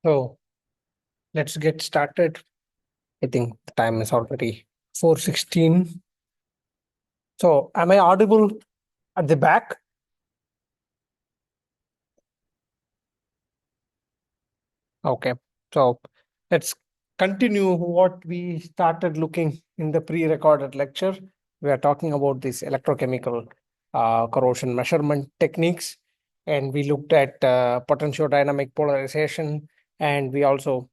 So let's get started. I think the time is already 4:16. So am I audible at the back? Okay. So let's continue what we started looking in the pre-recorded lecture. We are talking about this electrochemical corrosion measurement techniques, and we looked at potentiodynamic polarization, and we also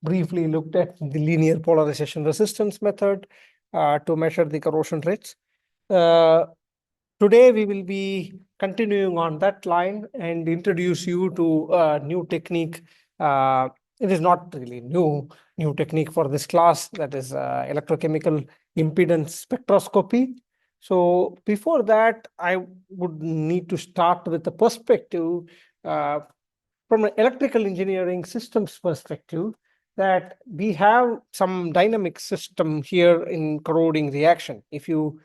briefly looked at the linear polarization resistance method to measure the corrosion rates. Uh, Today, we will be continuing on that line and introduce you to a new technique. It is not really new technique for this class, that is electrochemical impedance spectroscopy. So before that, I would need to start with the perspective uh, from an electrical engineering systems perspective, that we have some dynamic system here in corroding reaction. If you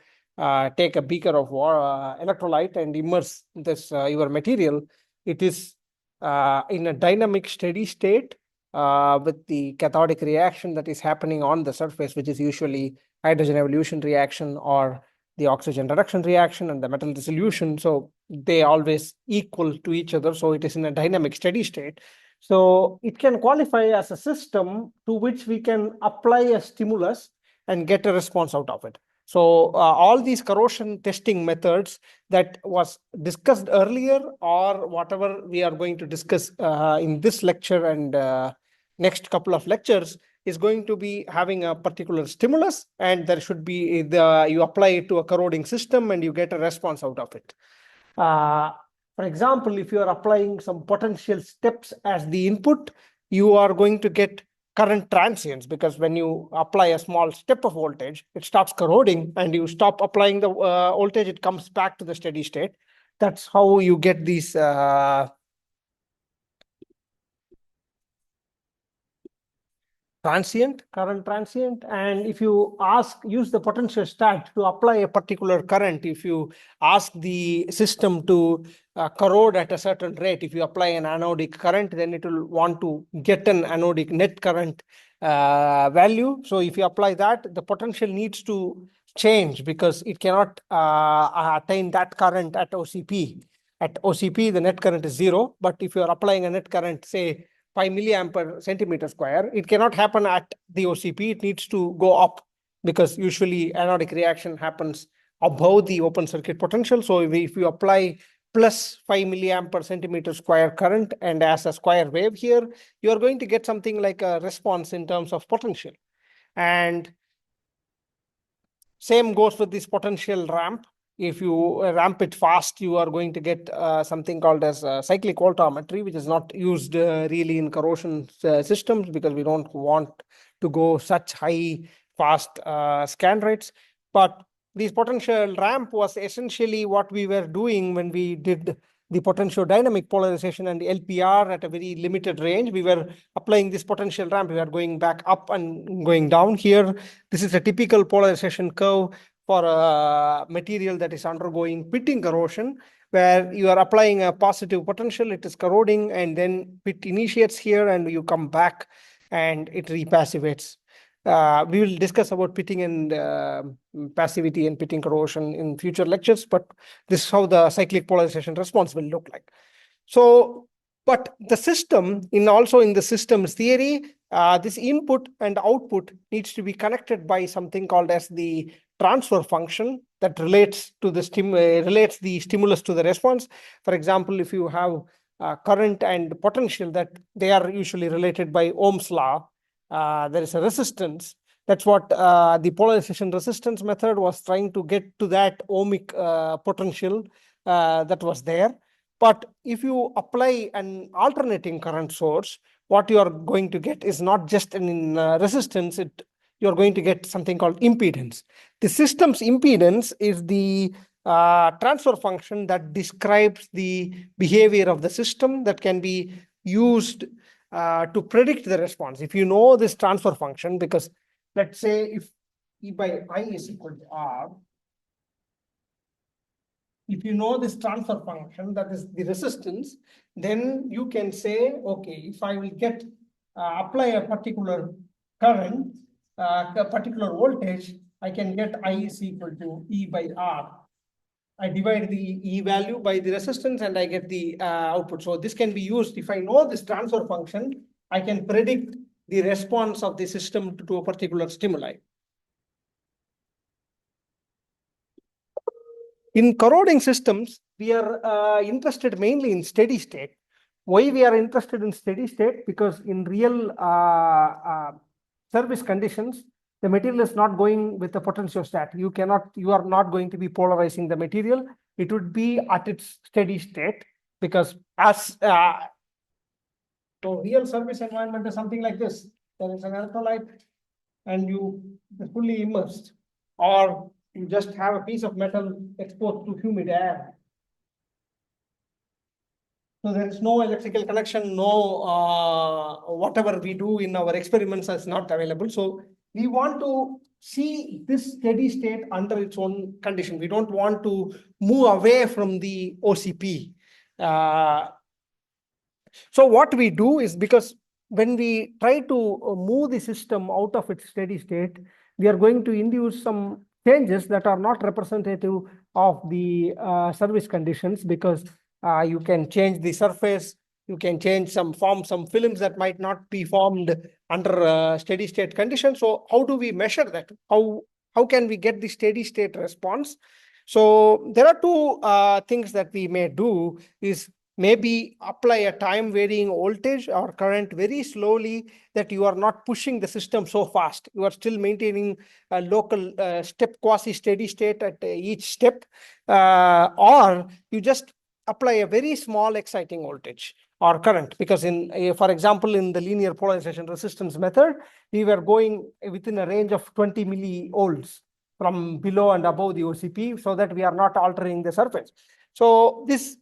take a beaker of electrolyte and immerse this your material, it is in a dynamic steady state with the cathodic reaction that is happening on the surface, which is usually hydrogen evolution reaction or the oxygen reduction reaction and the metal dissolution. So they always equal to each other. So it is in a dynamic steady state. So it can qualify as a system to which we can apply a stimulus and get a response out of it. So all these corrosion testing methods that was discussed earlier, or whatever we are going to discuss in this lecture and next couple of lectures, is going to be having a particular stimulus, and there should be you apply it to a corroding system and you get a response out of it. For example, if you are applying some potential steps as the input, you are going to get current transients, because when you apply a small step of voltage, it starts corroding, and you stop applying the voltage, it comes back to the steady state. That's how you get these current transient. And if you use the potential stat to apply a particular current, if you ask the system to corrode at a certain rate, if you apply an anodic current, then it will want to get an anodic net current value. So if you apply that, the potential needs to change, because it cannot attain that current at OCP. At OCP, the net current is 0. But if you are applying a net current, say 5 milliamp per centimeter square, it cannot happen at the OCP. It needs to go up, because usually anodic reaction happens above the open circuit potential. So if you apply plus 5 milliamp per centimeter square current and as a square wave here, you are going to get something like a response in terms of potential. And same goes with this potential ramp. If you ramp it fast, you are going to get something called as cyclic voltammetry, which is not used really in corrosion systems, because we don't want to go such high fast scan rates. But this potential ramp was essentially what we were doing when we did the potentiodynamic polarization and the LPR at a very limited range. We were applying this potential ramp. We are going back up and going down here. This is a typical polarization curve for a material that is undergoing pitting corrosion, where you are applying a positive potential, it is corroding, and then pit initiates here and you come back and it repassivates. We will discuss about pitting and passivity and pitting corrosion in future lectures, but this is how the cyclic polarization response will look like. So, but the system, also in the systems theory, this input and output needs to be connected by something called as the transfer function that relates to the relates the stimulus to the response. For example, if you have current and potential, that they are usually related by Ohm's law, there is a resistance. That's what the polarization resistance method was trying to get to, that ohmic potential that was there. But if you apply an alternating current source, what you are going to get is not just an resistance, you're going to get something called impedance. The system's impedance is the transfer function that describes the behavior of the system, that can be used to predict the response. If you know this transfer function, because let's say if E by I is equal to R, if you know this transfer function, that is the resistance, then you can say, okay, if I will get apply a particular current, a particular voltage, I can get I is equal to E by R. I divide the E value by the resistance and I get the output. So this can be used. If I know this transfer function, I can predict the response of the system to a particular stimuli. In corroding systems, we are interested mainly in steady state. Why we are interested in steady state? Because in real service conditions, the material is not going with the potentiostat. You are not going to be polarizing the material. It would be at its steady state, because as so real service environment is something like this. There is an electrolyte and you are fully immersed, or you just have a piece of metal exposed to humid air. So there is no electrical connection, no whatever we do in our experiments is not available. So we want to see this steady state under its own condition. We don't want to move away from the OCP. So what we do is, because when we try to move the system out of its steady state, we are going to induce some changes that are not representative of the service conditions, because you can change the surface, you can change form some films that might not be formed under steady state conditions. So how do we measure that? How can we get the steady state response? So there are two things that we may do is maybe apply a time varying voltage or current very slowly, that you are not pushing the system so fast. You are still maintaining a local step quasi steady state at each step, or you just apply a very small exciting voltage or current, because for example, in the linear polarization resistance method, we were going within a range of 20 millivolts from below and above the OCP, so that we are not altering the surface. So this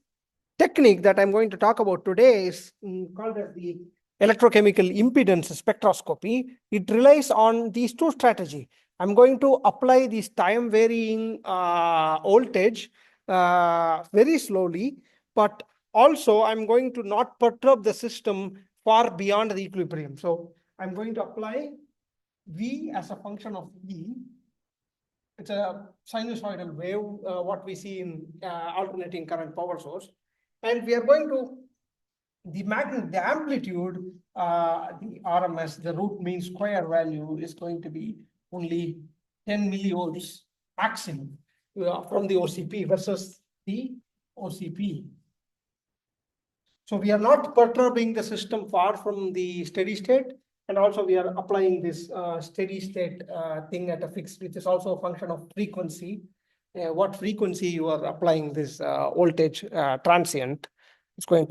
technique that I'm going to talk about today is called as the electrochemical impedance spectroscopy. It relies on these two strategies. I'm going to apply this time varying voltage very slowly, but also I'm going to not perturb the system far beyond the equilibrium. So I'm going to apply V as a function of E. It's a sinusoidal wave, what we see in alternating current power source. And we are going to, the amplitude, the RMS, the root mean square value is going to be only 10 millivolts maximum from the OCP versus the OCP. So we are not perturbing the system far from the steady state. And also we are applying this steady state thing at a fixed, which is also a function of frequency. What frequency you are applying this voltage transient. It's going.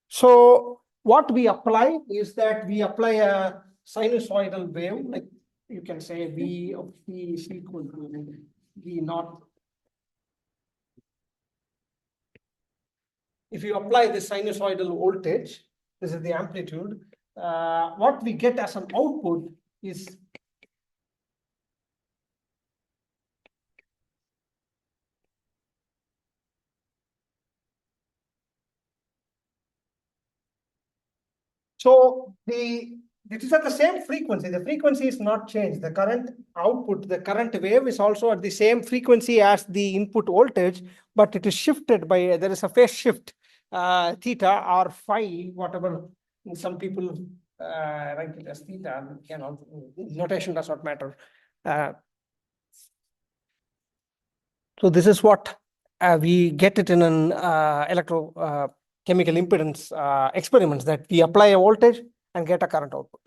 So what we apply is that we apply a sinusoidal wave, like you can say V of T is equal to V naught. If you apply the sinusoidal voltage, this is the amplitude, what we get as an output is so it is at the same frequency. The frequency is not changed. The current output, the current wave is also at the same frequency as the input voltage, but it is shifted by, there is a phase shift, theta or phi, whatever. Some people write it as theta, notation does not matter. So this is what we get it in an electrochemical impedance experiments, that we apply a voltage and get a current output.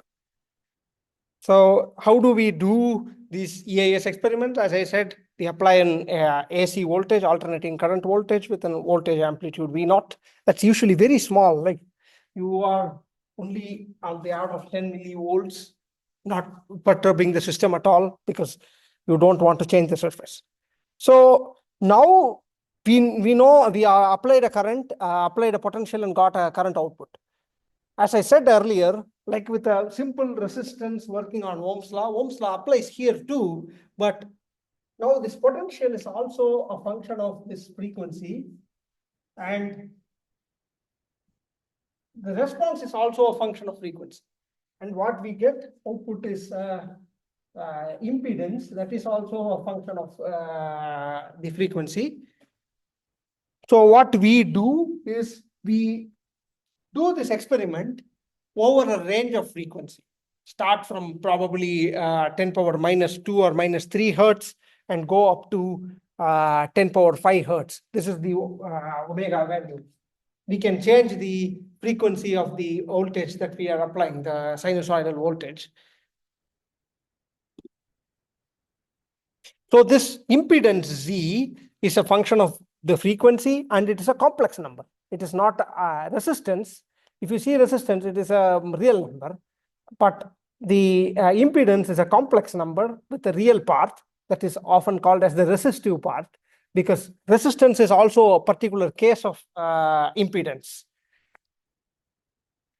So how do we do these EIS experiments? As I said, we apply an AC voltage, alternating current voltage with an voltage amplitude V naught. That's usually very small, like you are only on the order of 10 millivolts, not perturbing the system at all, because you don't want to change the surface. So now we know we applied a current, applied a potential and got a current output. As I said earlier, like with a simple resistance working on Ohm's law applies here too, but Now this potential is also a function of this frequency, and the response is also a function of frequency. And what we get output is impedance, that is also a function of the frequency. So what we do is we do this experiment over a range of frequency. Start from probably 10 power minus 2 or minus 3 hertz and go up to 10 power 5 hertz. This is the omega value. We can change the frequency of the voltage that we are applying, the sinusoidal voltage. So this impedance Z is a function of the frequency, and it is a complex number. It is not resistance. If you see resistance, it is a real number, but the impedance is a complex number with a real part that is often called as the resistive part, because resistance is also a particular case of impedance.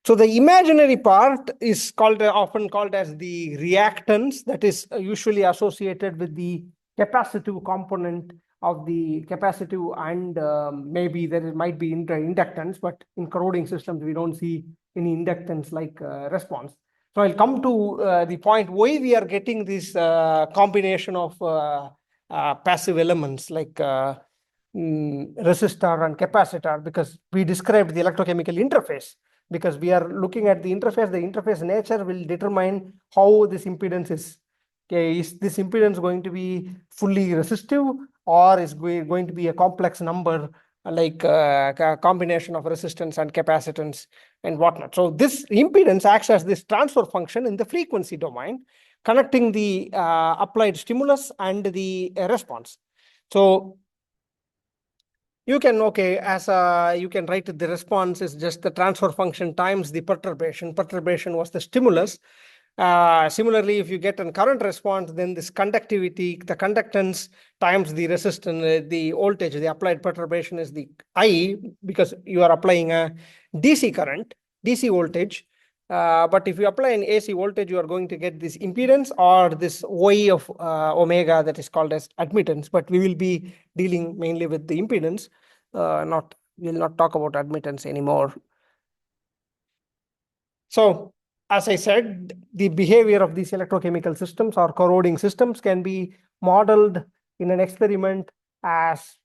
So the imaginary part is called often called as the reactance, that is usually associated with the capacitive component of the capacitive, and maybe there might be inductance, but in corroding systems we don't see any inductance like response. So I'll come to the point why we are getting this combination of passive elements like resistor and capacitor, because we described the electrochemical interface. Because we are looking at the interface nature will determine how this impedance is. Okay, is this impedance going to be fully resistive, or is going to be a complex number like a combination of resistance and capacitance and whatnot? So this impedance acts as this transfer function in the frequency domain, connecting the applied stimulus and the response. So you can, okay, as you can write the response is just the transfer function times the perturbation. Perturbation was the stimulus. Similarly, if you get a current response, then this conductivity, the conductance times the resistance, the voltage, the applied perturbation is the I, because you are applying a DC current, DC voltage. But if you apply an AC voltage, you are going to get this impedance or this Y of omega that is called as admittance. But we will be dealing mainly with the impedance. We'll not talk about admittance anymore. So, as I said, the behavior of these electrochemical systems or corroding systems can be modeled in an experiment as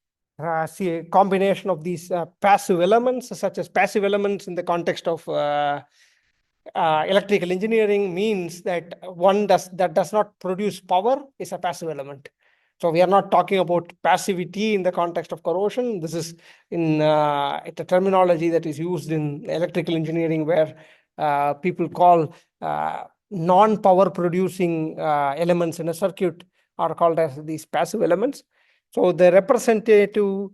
see a combination of these passive elements, such as passive elements in the context of electrical engineering means that that does not produce power is a passive element. So we are not talking about passivity in the context of corrosion. This is in the terminology that is used in electrical engineering, where people call non-power producing elements in a circuit are called as these passive elements. So the representative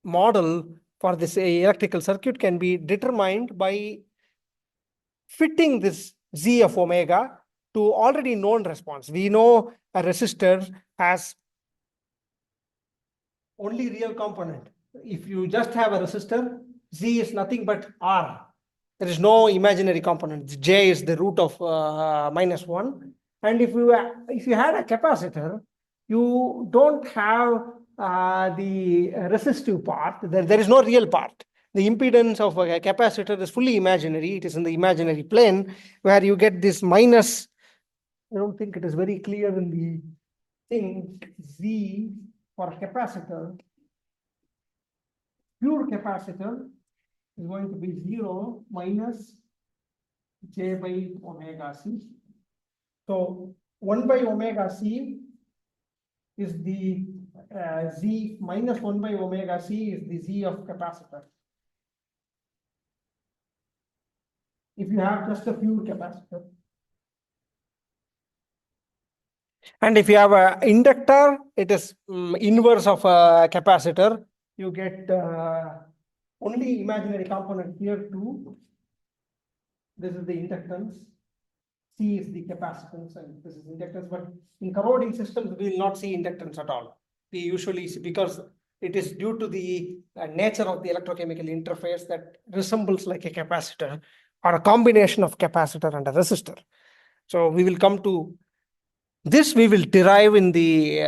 model for this electrical circuit can be determined by fitting this Z of omega to already known response. We know a resistor has only real component. If you just have a resistor, Z is nothing but R. There is no imaginary component. J is the root of -1. And if you had a capacitor, you don't have the resistive part. There is no real part. The impedance of a capacitor is fully imaginary. It is in the imaginary plane, where you get this minus. I don't think it is very clear in the thing. Z for capacitor, pure capacitor, is going to be 0 minus J by omega C. So 1 by omega C is the Z minus 1 by omega C is the Z of capacitor. If you have just a pure capacitor. And if you have an inductor, it is inverse of a capacitor. You get only imaginary component here too. This is the inductance. C is the capacitance, and this is inductance. But in corroding systems, we will not see inductance at all. We usually see, because it is due to the nature of the electrochemical interface that resembles like a capacitor or a combination of capacitor and a resistor. So we will come to This we will derive in the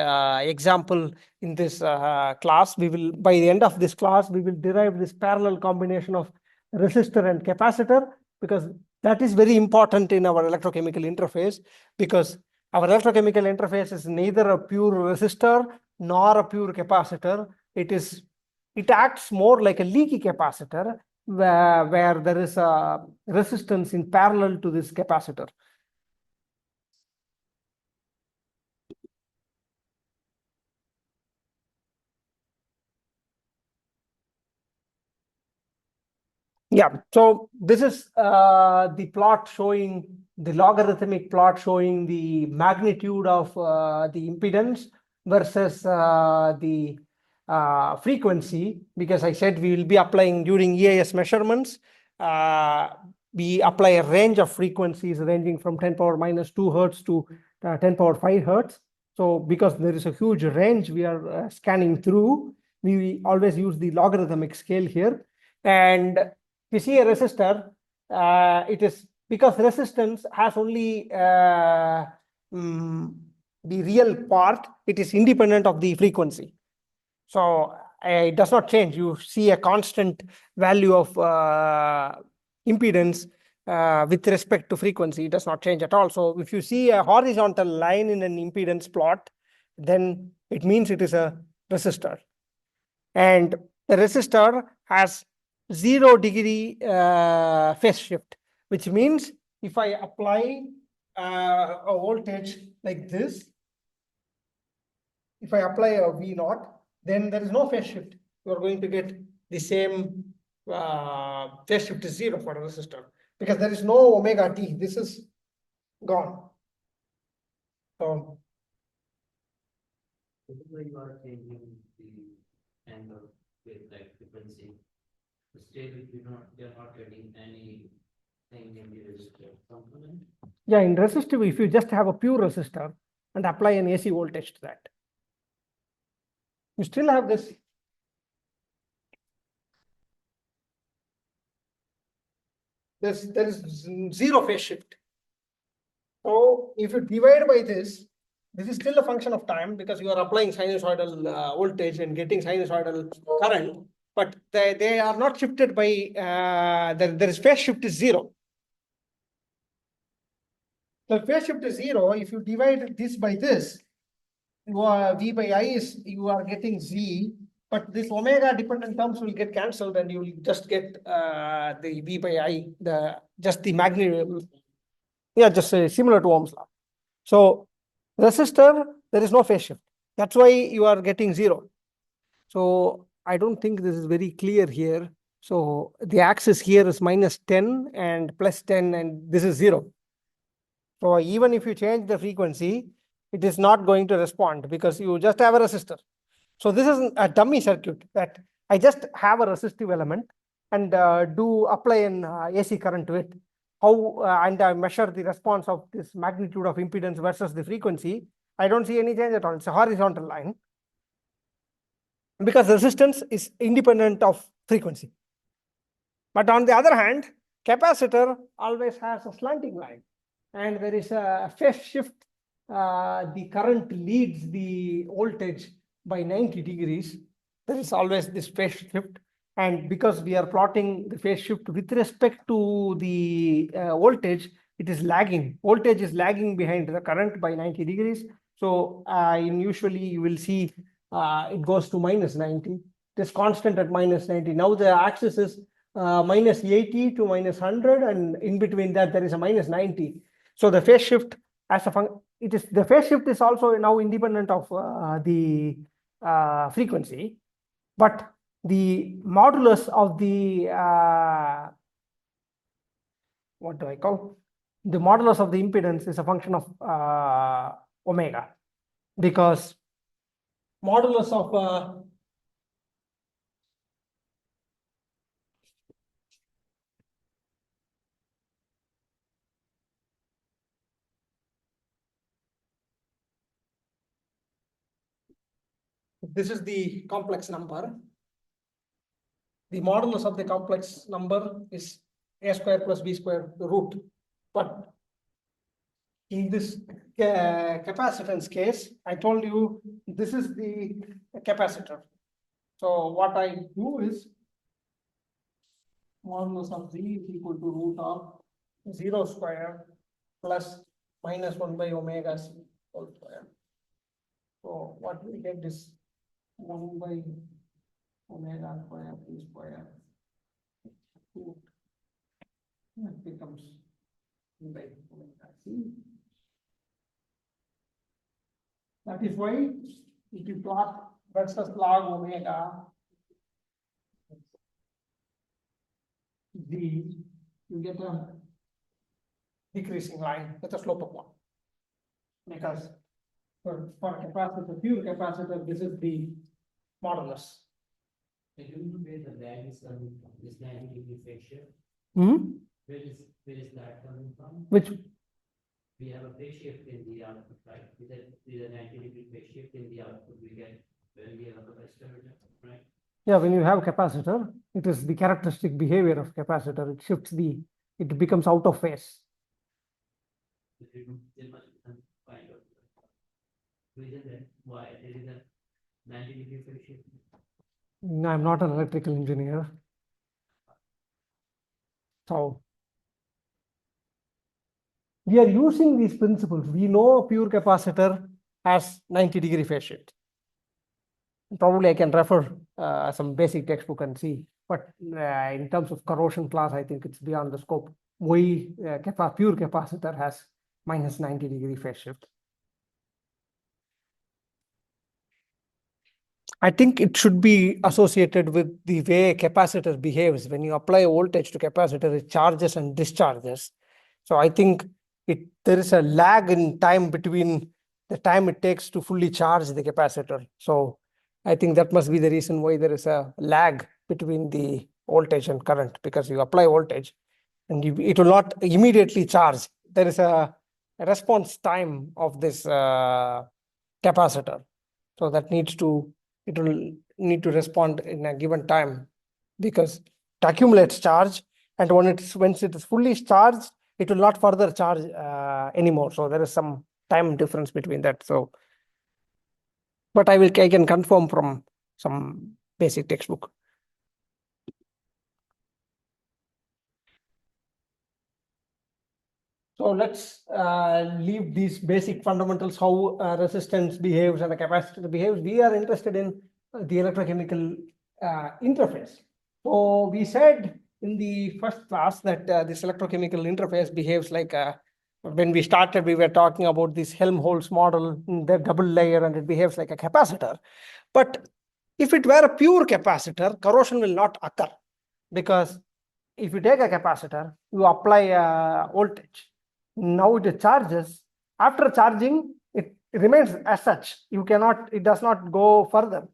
example in this class. We will, by the end of this class, we will derive this parallel combination of resistor and capacitor, because that is very important in our electrochemical interface, because our electrochemical interface is neither a pure resistor nor a pure capacitor. It acts more like a leaky capacitor where there is a resistance in parallel to this capacitor. Yeah, so this is the plot showing the logarithmic plot showing the magnitude of the impedance versus the frequency, because I said we will be applying during EIS measurements. We apply a range of frequencies ranging from 10 power minus 2 hertz to 10 power 5 hertz. So because there is a huge range we are scanning through, we always use the logarithmic scale here. And you see a resistor, it is because resistance has only the real part, it is independent of the frequency. So it does not change. You see a constant value of impedance with respect to frequency. It does not change at all. So if you see a horizontal line in an impedance plot, then it means it is a resistor. And the resistor has 0-degree phase shift, which means if I apply a voltage like this, if I apply a V naught, then there is no phase shift. You are going to get the same phase shift is 0 for a resistor, because there is no omega t. This is gone. So you are changing the angle with like frequency, still you're not getting anything in the resistor component. yeah, in resistive, if you just have a pure resistor and apply an AC voltage to that, you still have this. There is 0 phase shift. So if you divide by this is still a function of time, because you are applying sinusoidal voltage and getting sinusoidal current, but they are not shifted by, there is phase shift is 0. The phase shift is 0. If you divide this by this, you are V by I is, you are getting Z, but this omega dependent terms will get cancelled and you will just get the V by I, just the magnitude. Yeah, just similar to Ohm's law. So resistor, there is no phase shift. That's why you are getting 0. So I don't think this is very clear here. So the axis here is minus 10 and plus 10, and this is 0. So even if you change the frequency, it is not going to respond because you just have a resistor. So this is a dummy circuit that I just have a resistive element and do apply an AC current to it. And I measure the response of this magnitude of impedance versus the frequency. I don't see any change at all. It's a horizontal line because resistance is independent of frequency. But on the other hand, capacitor always has a slanting line, and there is a phase shift. The current leads the voltage by 90 degrees. There is always this phase shift. And because we are plotting the phase shift with respect to the voltage, it is lagging. Voltage is lagging behind the current by 90 degrees. So usually you will see it goes to minus 90. It is constant at minus 90. Now the axis is minus 80 to minus 100, and in between that there is a minus 90. So the phase shift as a function, the phase shift is also now independent of the frequency, but the modulus of the what do I call? The modulus of the impedance is a function of omega, because modulus of this is the complex number. The modulus of the complex number is a square plus b square root. But in this capacitance case, I told you this is the capacitor. So what I do is modulus of Z is equal to root of 0 square plus minus 1 by omega C whole square. So what we get is 1 by omega square P square. It becomes 1 by omega C. That is why if you plot versus log omega Z, you get a decreasing line with a slope of 1. Because for capacitor, pure capacitor, this is the modulus. Do you know where the lag is coming from? This 90-degree phase shift? Where is that coming from? Which We have a phase shift in the output, right? With a 90-degree phase shift in the output we get when we have a capacitor, right? Yeah, when you have capacitor, it is the characteristic behavior of capacitor. It shifts it becomes out of phase. There must be some kind of reason that why there is a 90-degree phase shift. No, I'm not an electrical engineer. So we are using these principles. We know a pure capacitor has 90-degree phase shift. Probably I can refer some basic textbook and see. But in terms of corrosion class, I think it's beyond the scope. Pure capacitor has minus 90-degree phase shift. I think it should be associated with the way a capacitor behaves. When you apply a voltage to capacitor, it charges and discharges. So I think there is a lag in time between the time it takes to fully charge the capacitor. So I think that must be the reason why there is a lag between the voltage and current, because you apply voltage and it will not immediately charge. There is a response time of this capacitor. So that it will need to respond in a given time, because it accumulates charge, and once it is fully charged, it will not further charge anymore. So there is some time difference between that. So, but I can confirm from some basic textbook. So let's leave these basic fundamentals, how resistance behaves and a capacitor behaves. We are interested in the electrochemical interface. So we said in the first class that this electrochemical interface behaves like when we started, we were talking about this Helmholtz model, the double layer, and it behaves like a capacitor. But if it were a pure capacitor, corrosion will not occur, because if you take a capacitor, you apply a voltage. Now it charges. After charging, it remains as such. It does not go further.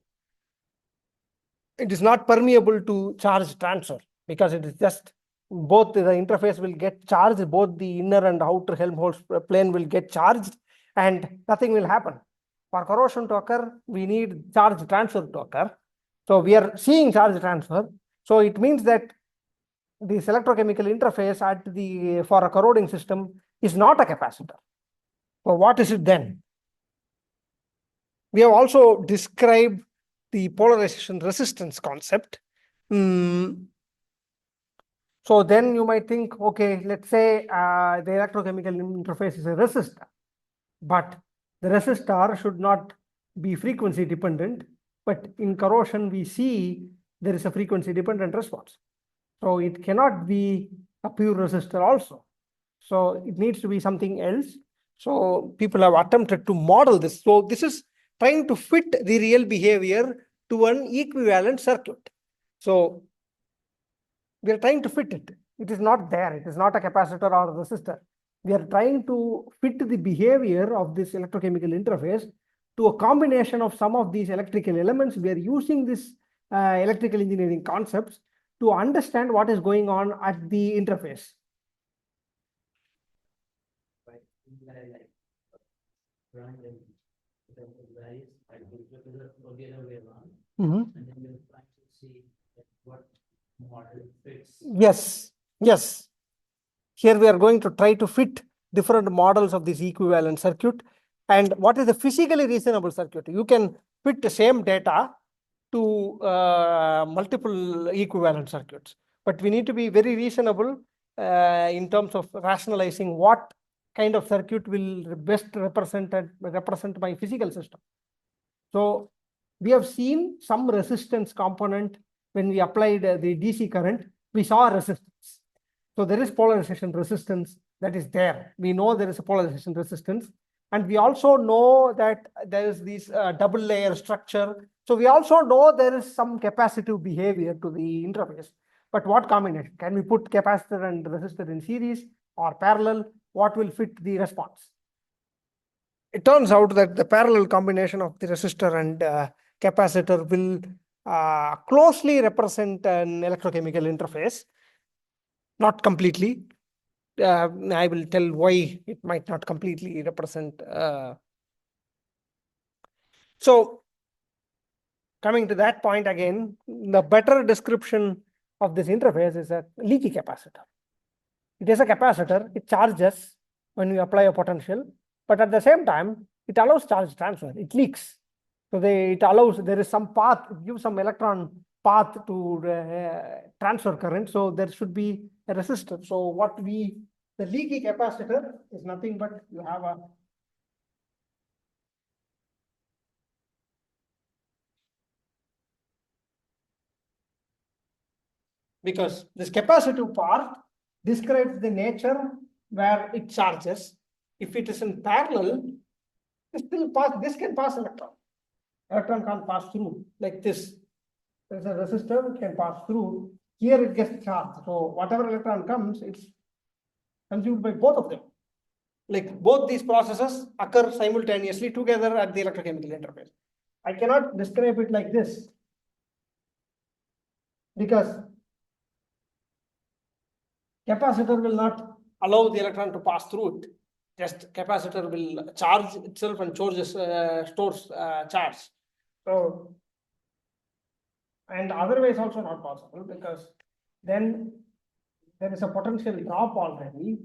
It is not permeable to charge transfer, because it is just both the interface will get charged, both the inner and outer Helmholtz plane will get charged, and nothing will happen. For corrosion to occur, we need charge transfer to occur. So we are seeing charge transfer. So it means that this electrochemical interface for a corroding system is not a capacitor. So what is it then? We have also described the polarization resistance concept. So then you might think, okay, let's say the electrochemical interface is a resistor, but the resistor should not be frequency dependent. But in corrosion, we see there is a frequency dependent response. So it cannot be a pure resistor also. So it needs to be something else. So people have attempted to model this. So this is trying to fit the real behavior to an equivalent circuit. So we are trying to fit it. It is not there. It is not a capacitor or a resistor. We are trying to fit the behavior of this electrochemical interface to a combination of some of these electrical elements. We are using this electrical engineering concepts to understand what is going on at the interface. And then we'll try to see what model fits. Yes. Here we are going to try to fit different models of this equivalent circuit and what is the physically reasonable circuit. You can fit the same data to multiple equivalent circuits, but we need to be very reasonable in terms of rationalizing what kind of circuit will best represent my physical system. So we have seen some resistance component when we applied the DC current, we saw resistance. So there is polarization resistance that is there. We know there is a polarization resistance. And we also know that there is this double layer structure. So we also know there is some capacitive behavior to the interface. But what combination? Can we put capacitor and resistor in series or parallel? What will fit the response? It turns out that the parallel combination of the resistor and capacitor will closely represent an electrochemical interface. Not completely. I will tell why it might not completely represent. So coming to that point again, the better description of this interface is a leaky capacitor. It is a capacitor, it charges when you apply a potential, but at the same time, it allows charge transfer, it leaks. So it allows, there is some path, it gives some electron path to transfer current. So there should be a resistor. So the leaky capacitor is nothing but you have a because this capacitive part describes the nature where it charges. If it is in parallel, this can pass electron. Electron can't pass through like this. There's a resistor, it can pass through. Here it gets charged. So whatever electron comes, it's consumed by both of them. Like both these processes occur simultaneously together at the electrochemical interface. I cannot describe it like this because capacitor will not allow the electron to pass through it. Just capacitor will charge itself and stores charge. So, and otherwise also not possible because then there is a potential drop already.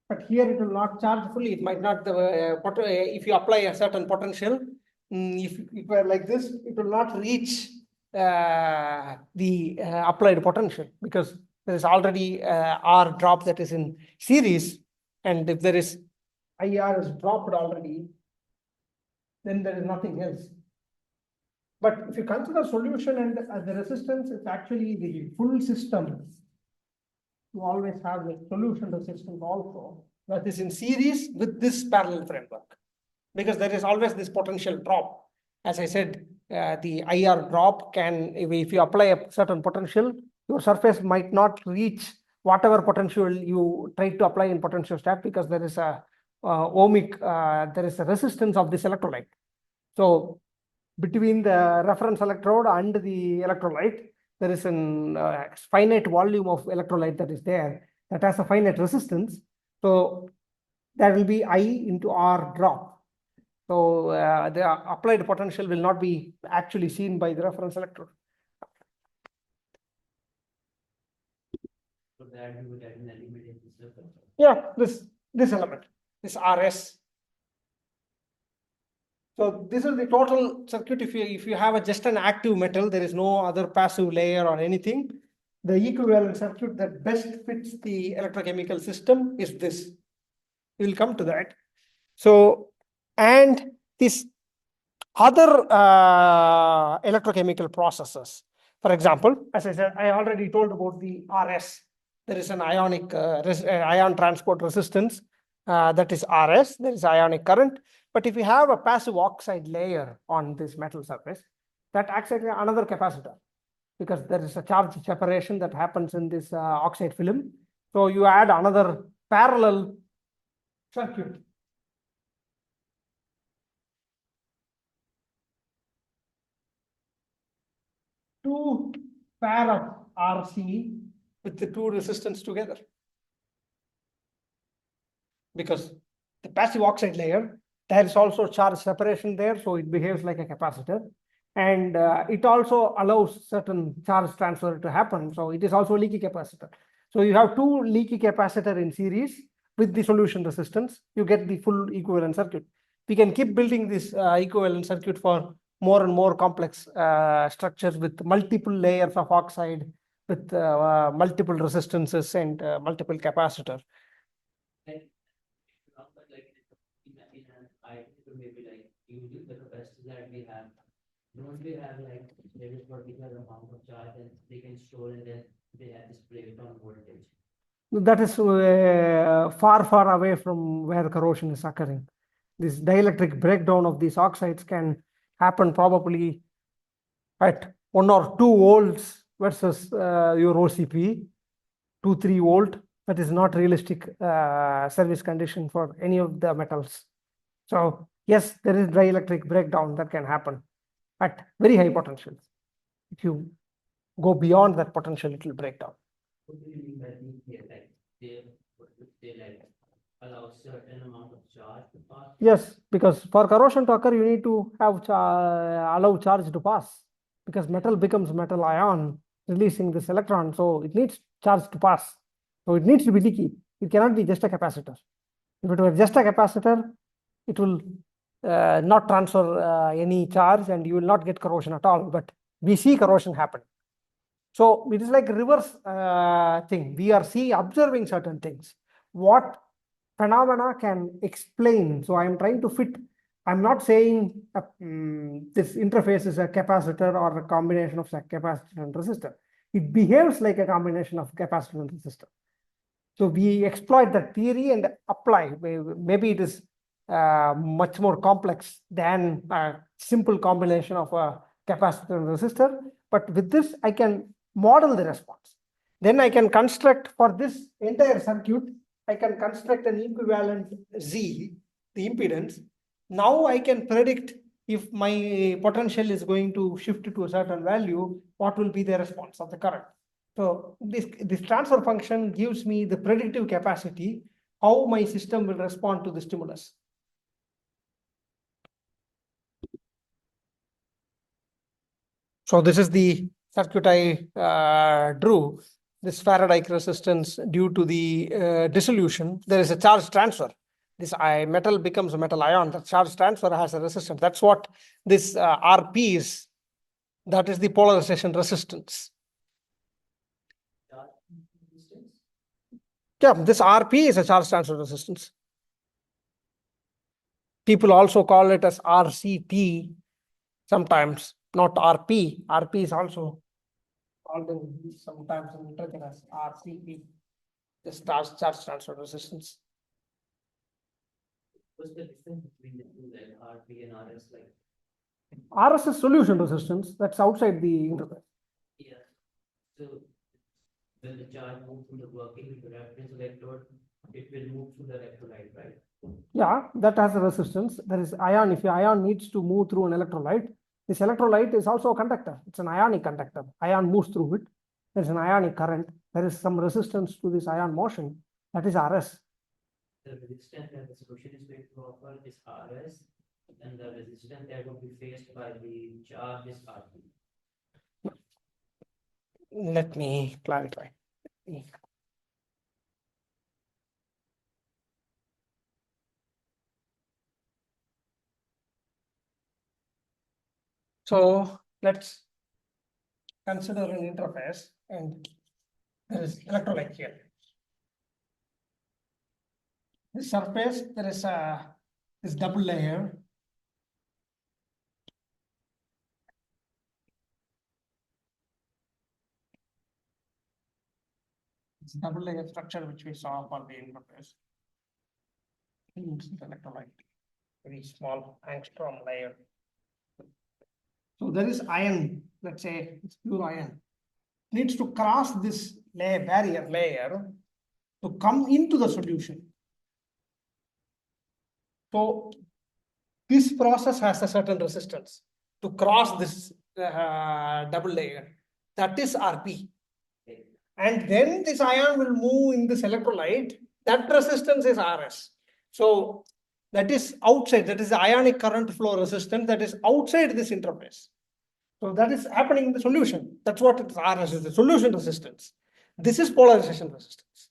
But here it will not charge fully. It might not, if you apply a certain potential, if were like this, it will not reach the applied potential because there is already R drop that is in series. And if there is IR is dropped already, then there is nothing else. But if you consider solution and the resistance, it's actually the full system. You always have the solution resistance also that is in series with this parallel framework because there is always this potential drop. As I said, the IR drop can, if you apply a certain potential, your surface might not reach whatever potential you try to apply in potentiostat because there is a there is a resistance of this electrolyte. So between the reference electrode and the electrolyte, there is a finite volume of electrolyte that is there that has a finite resistance. So there will be I into R drop. So the applied potential will not be actually seen by the reference electrode. So that you would add an element in this circle. Yeah, this element, this RS. So this is the total circuit. If you have just an active metal, there is no other passive layer or anything. The equivalent circuit that best fits the electrochemical system is this. We will come to that. So, and this other electrochemical processes. For example, as I said, I already told about the RS. There is an ionic ion transport resistance that is RS. There is ionic current. But if you have a passive oxide layer on this metal surface, that acts as another capacitor because there is a charge separation that happens in this oxide film. So you add another parallel circuit. Two pair of RC with the two resistance together. Because the passive oxide layer, there is also charge separation there, so it behaves like a capacitor. And it also allows certain charge transfer to happen, so it is also a leaky capacitor. So you have two leaky capacitor in series with the solution resistance, you get the full equivalent circuit. We can keep building this equivalent circuit for more and more complex structures with multiple layers of oxide, with multiple resistances and multiple capacitor. Like, but like in an ideal, maybe like using the capacity that we have, don't we have like there is particular amount of charge and they can store and then they have this breakdown voltage. That is far, far away from where corrosion is occurring. This dielectric breakdown of these oxides can happen probably at 1 or 2 volts versus your OCP, 2-3 volt. That is not realistic service condition for any of the metals. So yes, there is dielectric breakdown that can happen at very high potentials. If you go beyond that potential, it will break down. What do you mean by nuclear? Like they like allow certain amount of charge to pass? Yes, because for corrosion to occur, you need to have allow charge to pass, because metal becomes metal ion, releasing this electron. So it needs charge to pass. So it needs to be leaky. It cannot be just a capacitor. If it were just a capacitor, it will not transfer any charge and you will not get corrosion at all. But we see corrosion happen. So it is like reverse thing. We are observing certain things. What phenomena can explain? So I am trying to fit. I'm not saying this interface is a capacitor or a combination of a capacitor and resistor. It behaves like a combination of capacitor and resistor. So we exploit that theory and apply. Maybe it is much more complex than a simple combination of a capacitor and resistor. But with this, I can model the response. Then I can construct for this entire circuit, I can construct an equivalent Z, the impedance. Now I can predict if my potential is going to shift to a certain value, what will be the response of the current. So this transfer function gives me the predictive capacity, how my system will respond to the stimulus. So this is the circuit I drew. This Faraday resistance, due to the dissolution, there is a charge transfer. This metal becomes a metal ion. The charge transfer has a resistance. That's what this RP is. That is the polarization resistance. Yeah, this RP is a charge transfer resistance. People also call it as RCT sometimes, not RP. RP is also called sometimes in literature as RCP, this charge transfer resistance. What's the difference between the two, like RP and RS? Like RS is solution resistance. That's outside the interface. yeah. So when the charge moves from the working to the reference electrode, it will move through the electrolyte, right? Yeah, that has a resistance. There is ion. If the ion needs to move through an electrolyte, this electrolyte is also a conductor. It's an ionic conductor. Ion moves through it. There's an ionic current. There is some resistance to this ion motion. That is RS. The resistance that the solution is going to offer is RS, and the resistance that will be faced by the charge is RP. Let me clarify. So let's consider an interface, and there is electrolyte here. This surface, there is this double layer. It's double layer structure which we saw for the interface. Electrolyte, very small angstrom layer. So there is iron, let's say it's pure iron, needs to cross this barrier layer to come into the solution. So this process has a certain resistance to cross this double layer. That is RP. And then this ion will move in this electrolyte. That resistance is RS. So that is outside. That is the ionic current flow resistance that is outside this interface. So that is happening in the solution. That's what RS is, the solution resistance. This is polarization resistance.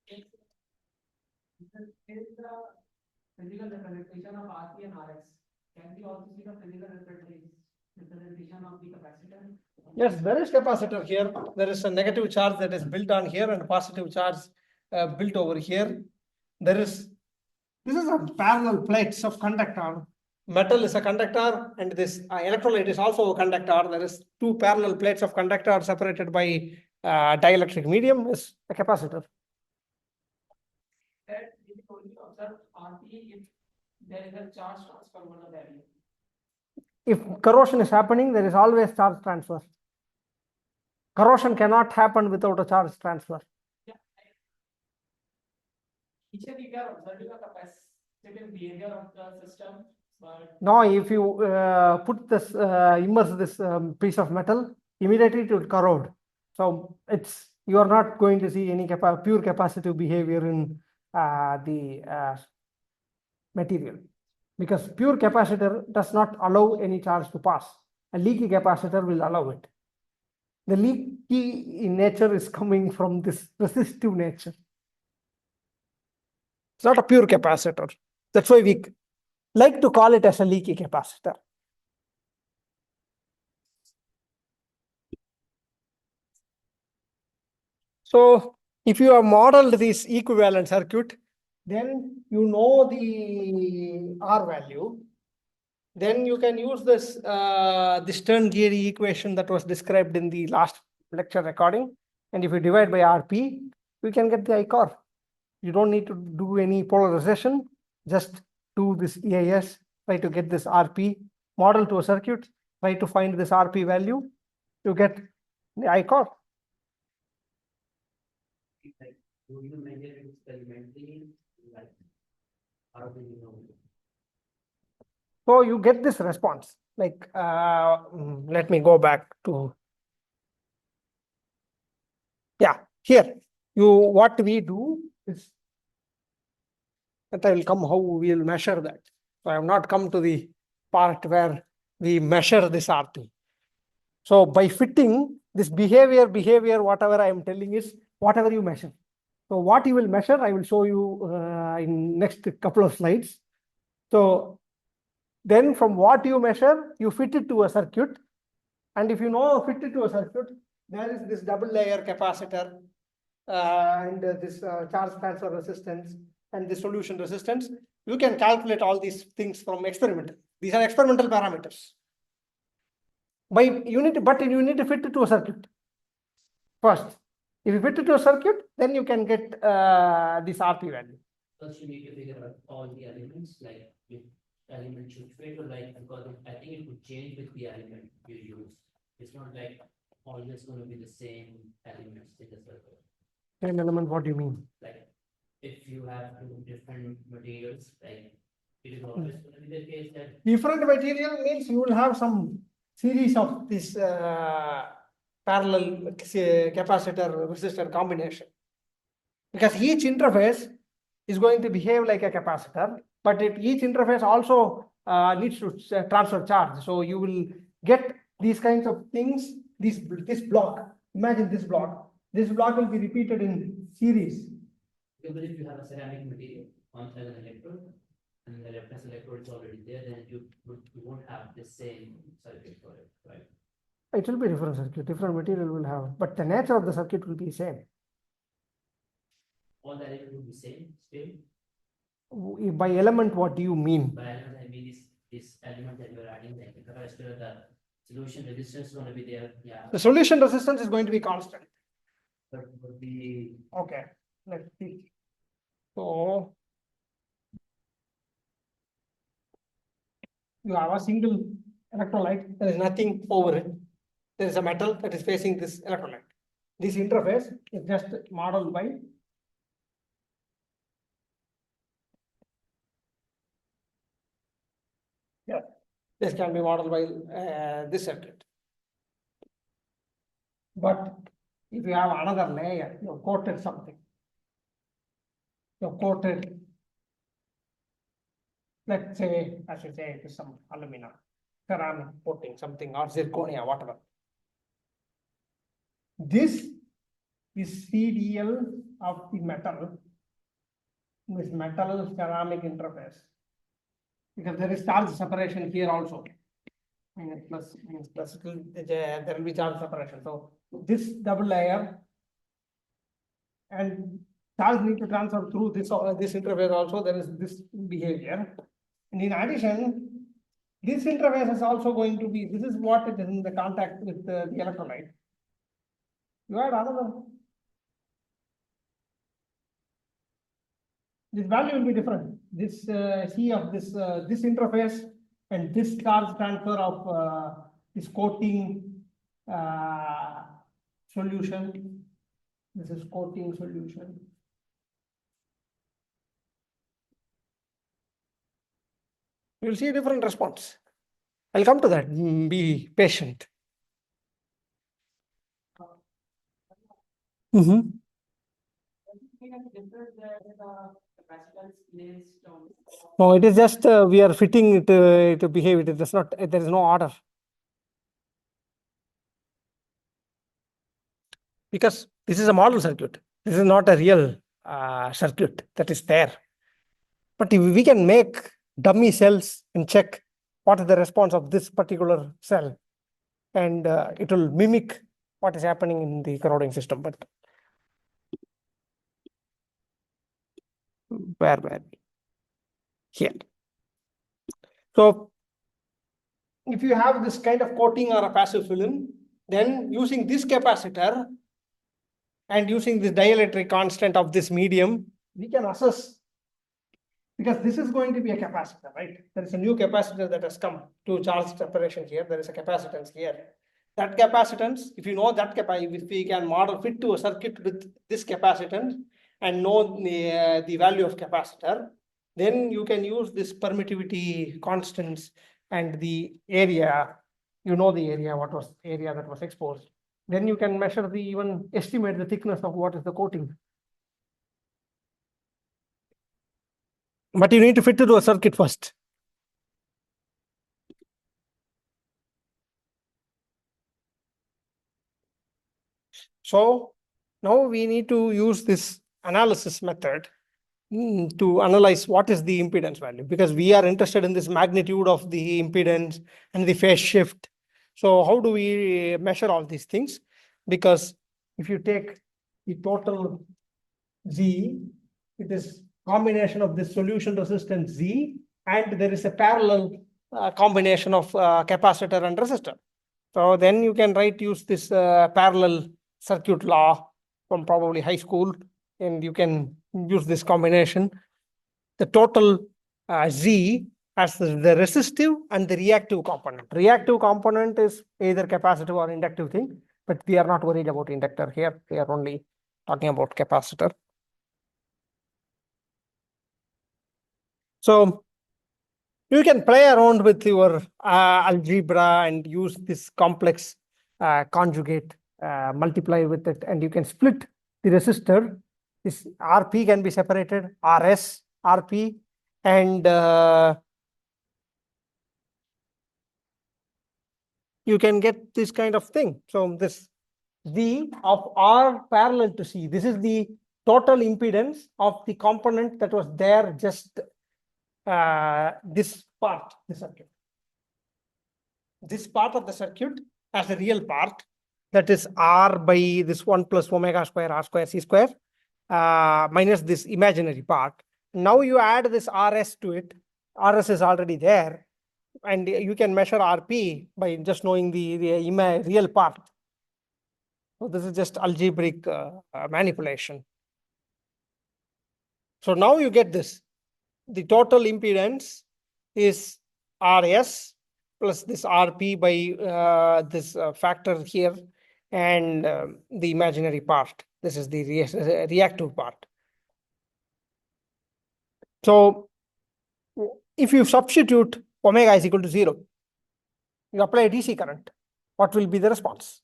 Is the physical representation of RP and RX. Can we also see the physical representation of the capacitor? Yes, there is capacitor here. There is a negative charge that is built on here and positive charge built over here. This is a parallel plates of conductor. Metal is a conductor and this electrolyte is also a conductor. There is two parallel plates of conductor separated by dielectric medium is a capacitor. That we only observe RP if there is a charge transfer over the barrier. If corrosion is happening, there is always charge transfer. Corrosion cannot happen without a charge transfer. Initially, we are observing a capacitive behavior of the system, but Now, if you put this, immerse this piece of metal, immediately it will corrode. So you are not going to see any pure capacitive behavior in the material, because pure capacitor does not allow any charge to pass. A leaky capacitor will allow it. The leaky in nature is coming from this resistive nature. It's not a pure capacitor. That's why we like to call it as a leaky capacitor. So if you have modeled this equivalent circuit, then you know the R value. Then you can use this Stern-Geary equation that was described in the last lecture recording. And if you divide by RP, we can get the I-core. You don't need to do any polarization. Just do this EIS, try to get this RP, model to a circuit, try to find this RP value, you get the I-core. like, do you measure it experimentally? Like, how do you know? So you get this response. Like, let me go back to, yeah, here. What we do is that I will come how we will measure that. So I have not come to the part where we measure this RP. So by fitting this behavior, whatever I am telling is whatever you measure. So what you will measure, I will show you in next couple of slides. So then from what you measure, you fit it to a circuit. And if you know fit it to a circuit, there is this double layer capacitor and this charge transfer resistance and the solution resistance. You can calculate all these things from experimental. These are experimental parameters. But you need to fit it to a circuit first. If you fit it to a circuit, then you can get this RP value. First, you need to figure out all the elements, like which element should fit, or like, because I think it would change with the element you use. It's not like always going to be the same elements in the circuit. Same element, what do you mean? Like, if you have two different materials, like, it is always going to be the case that Different material means you will have some series of this parallel capacitor resistor combination. Because each interface is going to behave like a capacitor, but each interface also needs to transfer charge. So you will get these kinds of things, this block. Imagine this block. This block will be repeated in series. even if you have a ceramic material on an electrode, and the reference electrode is already there, then you won't have the same circuit for it, right? It will be different circuit, different material will have, but the nature of the circuit will be same. All the elements will be same still. By element, what do you mean? By element, I mean this element that you're adding, like the capacitor, the solution resistance is going to be there. Yeah. The solution resistance is going to be constant. But the Okay, let's see. So you have a single electrolyte, there is nothing over it. There is a metal that is facing this electrolyte. This interface is just modeled by this can be modeled by this circuit. But if you have another layer, you have coated something. You have coated, let's say, I should say, it is some aluminum, ceramic coating, something, or zirconia, whatever. This is CDL of the metal, this metal ceramic interface, because there is charge separation here also. Minus plus minus plus, there will be charge separation. So this double layer and charge need to transfer through this interface also. There is this behavior, and in addition, this interface is also going to be. This is what it is in the contact with the electrolyte. You add another. This value will be different. This C of this interface and this charge transfer of this coating solution. This is coating solution. You will see a different response. I'll come to that. Be patient. Mm-hmm. No, it is just we are fitting it to behave. It does not. There is no order, because this is a model circuit. This is not a real circuit that is there. But if we can make dummy cells and check what is the response of this particular cell, and it will mimic what is happening in the corroding system. But where were we? Here. So if you have this kind of coating or a passive film, then using this capacitor and using the dielectric constant of this medium, we can assess, because this is going to be a capacitor, right? There is a new capacitor that has come to charge separation here. There is a capacitance here. That capacitance, if you know that if we can model fit to a circuit with this capacitance and know the value of capacitor, then you can use this permittivity constants and the area, you know the area, what was area that was exposed. Then you can measure the, even estimate the thickness of what is the coating. But you need to fit it to a circuit first. So now we need to use this analysis method to analyze what is the impedance value, because we are interested in this magnitude of the impedance and the phase shift. So how do we measure all these things? Because if you take the total Z, it is combination of this solution resistance Z, and there is a parallel combination of capacitor and resistor. So then you can use this parallel circuit law from probably high school, and you can use this combination. The total Z has the resistive and the reactive component. Reactive component is either capacitive or inductive thing, but we are not worried about inductor here. We are only talking about capacitor. So you can play around with your algebra and use this complex conjugate, multiply with it, and you can split the resistor. This RP can be separated, RS, RP, and you can get this kind of thing. So this Z of R parallel to C, this is the total impedance of the component that was there, just this part, the circuit. This part of the circuit as a real part, that is R by this 1 plus omega square R square C square minus this imaginary part. Now you add this RS to it. RS is already there, and you can measure RP by just knowing the real part. So this is just algebraic manipulation. So now you get this. The total impedance is RS plus this RP by this factor here, and the imaginary part. This is the reactive part. So if you substitute omega is equal to 0, you apply a DC current, what will be the response?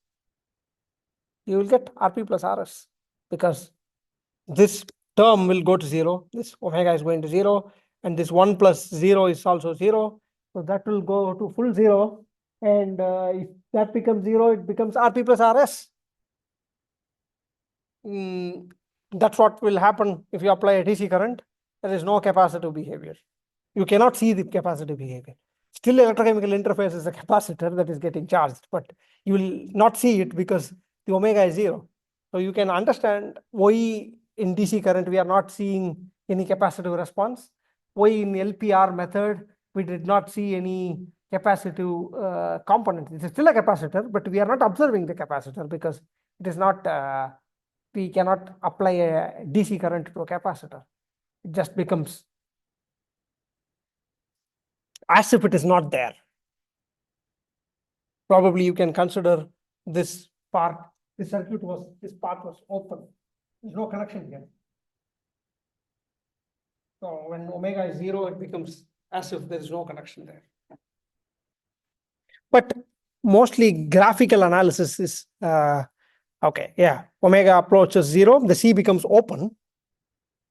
You will get RP plus RS, because this term will go to 0. This omega is going to 0, and this 1 plus 0 is also 0. So that will go to full 0. And if that becomes 0, it becomes RP plus RS. that's what will happen if you apply a DC current. There is no capacitive behavior. You cannot see the capacitive behavior. Still, electrochemical interface is a capacitor that is getting charged, but you will not see it because the omega is 0. So you can understand why in DC current we are not seeing any capacitive response. Why in LPR method we did not see any capacitive component. It is still a capacitor, but we are not observing the capacitor because it is not. We cannot apply a DC current to a capacitor. It just becomes as if it is not there. Probably you can consider this part, this part was open. There's no connection here. So when omega is 0, it becomes as if there is no connection there. But mostly graphical analysis is, okay, yeah, omega approaches 0, the C becomes open.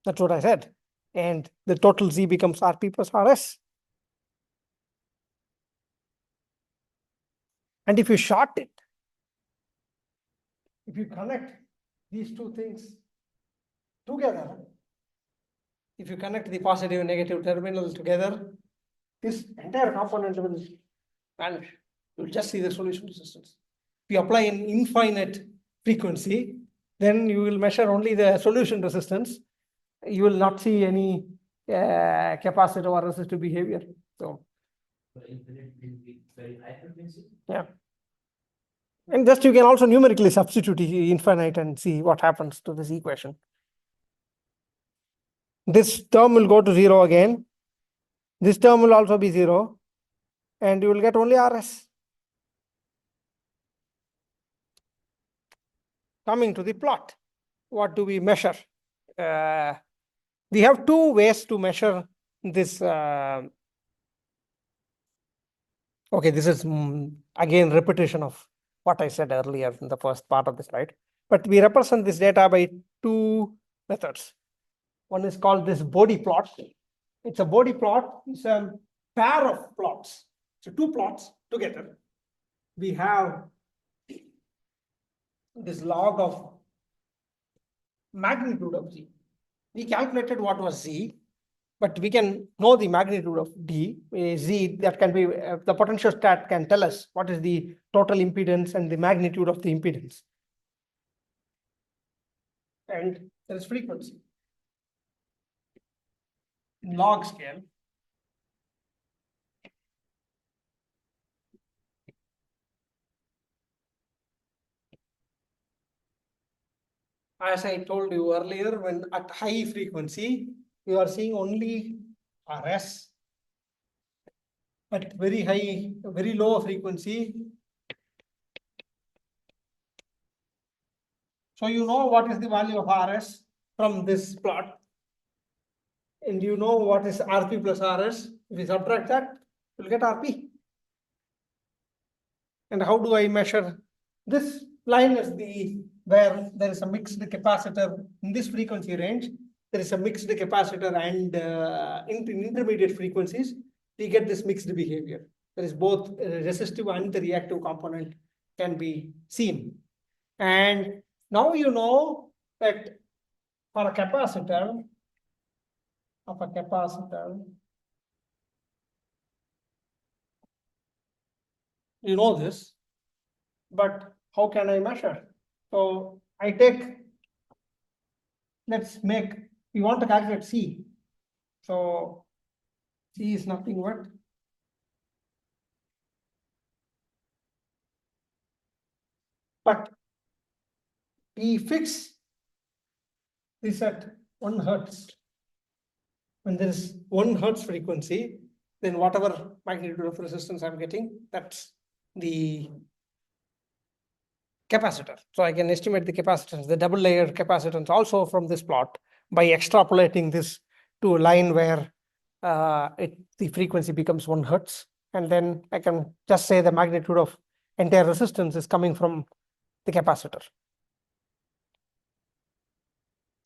That's what I said. And the total Z becomes RP plus RS. And if you short it, if you connect these two things together, if you connect the positive and negative terminal together, this entire component will vanish. You'll just see the solution resistance. If you apply an infinite frequency, then you will measure only the solution resistance. You will not see any capacitive or resistive behavior. So infinite will be very high frequency. yeah. And just you can also numerically substitute infinite and see what happens to this equation. This term will go to 0 again. This term will also be 0. And you will get only RS. Coming to the plot, what do we measure? We have two ways to measure this. Okay, this is again repetition of what I said earlier in the first part of the slide. But we represent this data by two methods. One is called this Bode plot. It's a Bode plot. It's a pair of plots. So two plots together. We have this log of magnitude of Z. We calculated what was Z, but we can know the magnitude of D, Z, that can be, the potential stat can tell us what is the total impedance and the magnitude of the impedance. And there is frequency in log scale. As I told you earlier, when at high frequency, you are seeing only RS. At very high, very low frequency. So you know what is the value of RS from this plot. And you know what is RP plus RS. If you subtract that, you'll get RP. And how do I measure? This line is the where there is a mixed capacitor in this frequency range. There is a mixed capacitor and in intermediate frequencies, we get this mixed behavior. There is both resistive and the reactive component can be seen. And now you know that for a capacitor, you know this, but how can I measure? So I take, we want to calculate C. So C is nothing but we fix this at 1 Hertz. When there is 1 Hertz frequency, then whatever magnitude of resistance I'm getting, that's the capacitor. So I can estimate the capacitance, the double layer capacitance also from this plot by extrapolating this to a line where the frequency becomes 1 Hertz. And then I can just say the magnitude of entire resistance is coming from the capacitor.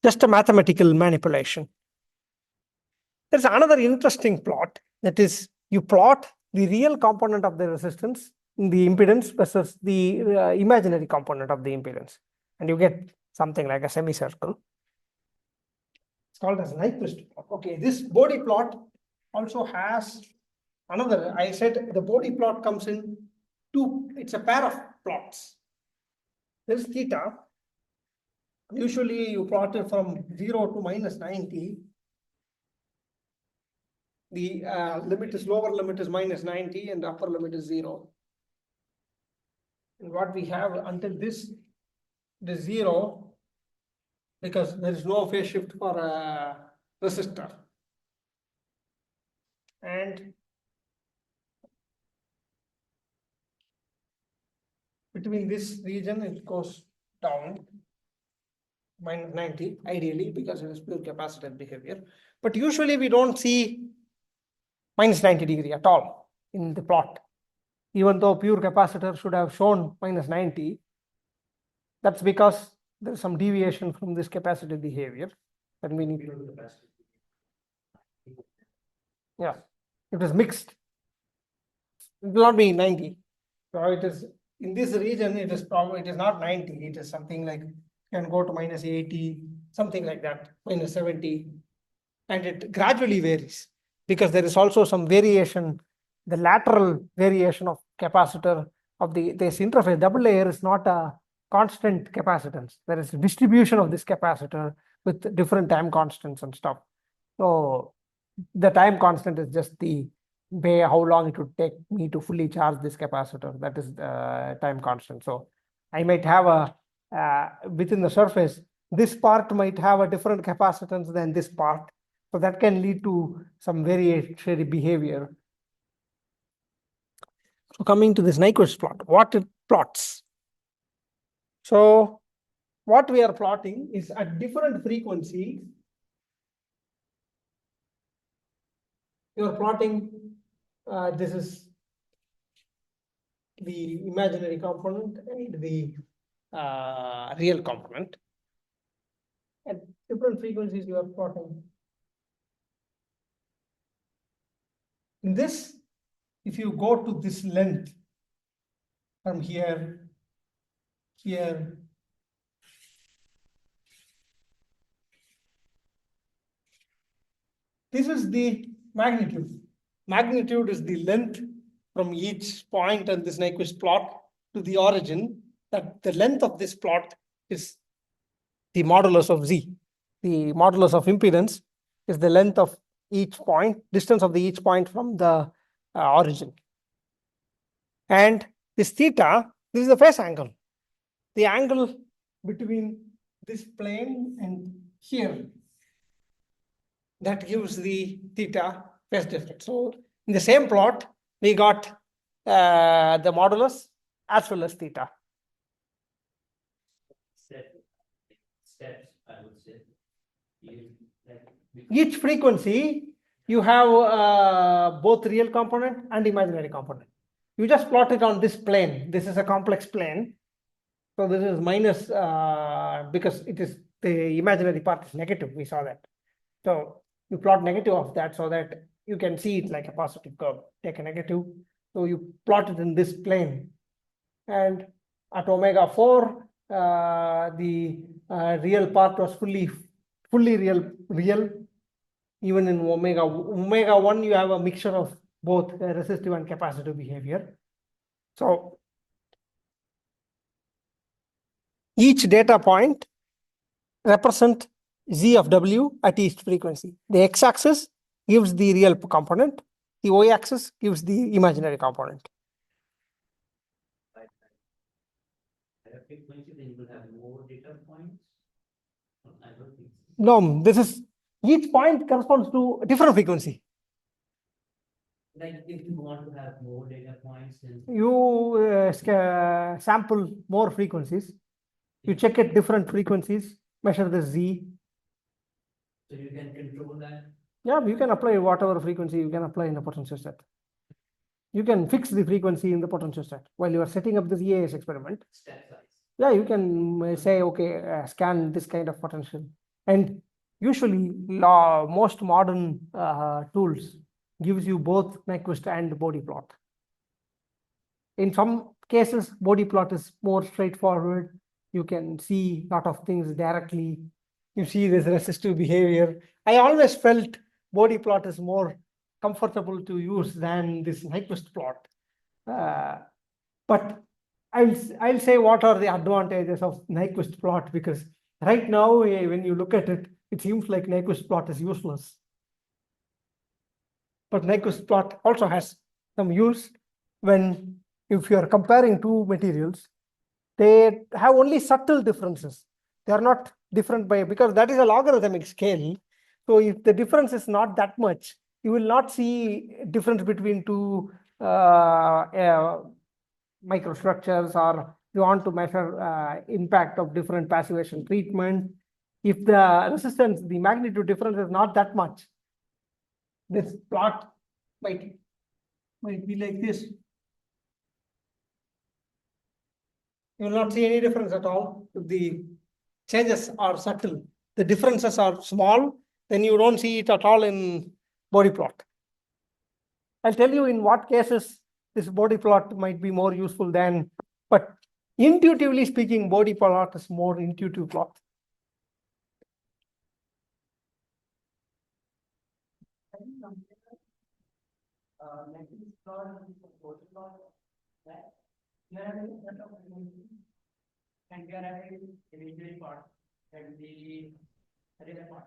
Just a mathematical manipulation. There's another interesting plot, that is, you plot the real component of the resistance, the impedance, versus the imaginary component of the impedance. And you get something like a semicircle. It's called as Nyquist plot. Okay, this body plot also has another. I said the body plot comes in two, it's a pair of plots. This theta. Usually you plot it from 0 to minus 90. The limit is lower limit is minus 90 and upper limit is 0. And what we have until this is 0 because there is no phase shift for a resistor. And between this region it goes down minus 90 ideally because it is pure capacitor behavior. But usually we don't see minus 90 degree at all in the plot. Even though pure capacitor should have shown minus 90, that's because there is some deviation from this capacitive behavior that we need. Yeah, it is mixed. It will not be 90. So it is in this region, it is probably, it is not 90, it is something like can go to minus 80, something like that, minus 70. And it gradually varies because there is also some variation, the lateral variation of capacitor of this interface. Double layer is not a constant capacitance. There is a distribution of this capacitor with different time constants and stuff. So the time constant is just the way how long it would take me to fully charge this capacitor. That is the time constant. So I might have a within the surface, this part might have a different capacitance than this part. So that can lead to some variatory behavior. So coming to this Nyquist plot, what it plots. So what we are plotting is at different frequencies. You are plotting, this is the imaginary component and the real component. At different frequencies you are plotting. In this, if you go to this length from here, here, this is the magnitude. Magnitude is the length from each point on this Nyquist plot to the origin. That the length of this plot is the modulus of Z. The modulus of impedance is the length of each point, distance of the each point from the origin. And this theta, this is the phase angle. The angle between this plane and here, that gives the theta phase difference. So in the same plot, we got the modulus as well as theta. Steps, I would say. Each frequency, you have both real component and imaginary component. You just plot it on this plane. This is a complex plane. So this is minus because it is the imaginary part is negative. We saw that. So you plot negative of that so that you can see it like a positive curve. Take a negative. So you plot it in this plane. And at omega 4, the real part was fully real. Even in omega 1, you have a mixture of both resistive and capacitive behavior. So each data point represent Z of W at each frequency. The x-axis gives the real component. The y-axis gives the imaginary component. At a frequency, then you will have more data points. I don't think so. No, this is each point corresponds to a different frequency. Like if you want to have more data points, then You sample more frequencies. You check at different frequencies, measure the Z. so you can control that. Yeah, you can apply whatever frequency you can apply in the potentiostat. You can fix the frequency in the potentiostat while you are setting up this EAS experiment. Step size. Yeah, you can say, okay, scan this kind of potential. And usually, most modern tools gives you both Nyquist and body plot. In some cases, body plot is more straightforward. You can see a lot of things directly. You see this resistive behavior. I always felt body plot is more comfortable to use than this Nyquist plot. But I'll say what are the advantages of Nyquist plot, because right now when you look at it, it seems like Nyquist plot is useless. But Nyquist plot also has some use when if you are comparing two materials, they have only subtle differences. They are not different by, because that is a logarithmic scale. So if the difference is not that much, you will not see difference between two microstructures, or you want to measure impact of different passivation treatment. If the resistance, the magnitude difference is not that much, this plot might be like this. You will not see any difference at all. If the changes are subtle, the differences are small, then you don't see it at all in body plot. I'll tell you in what cases this body plot might be more useful than, but intuitively speaking, body plot is more intuitive plot. And we are having imaginary part and the real part.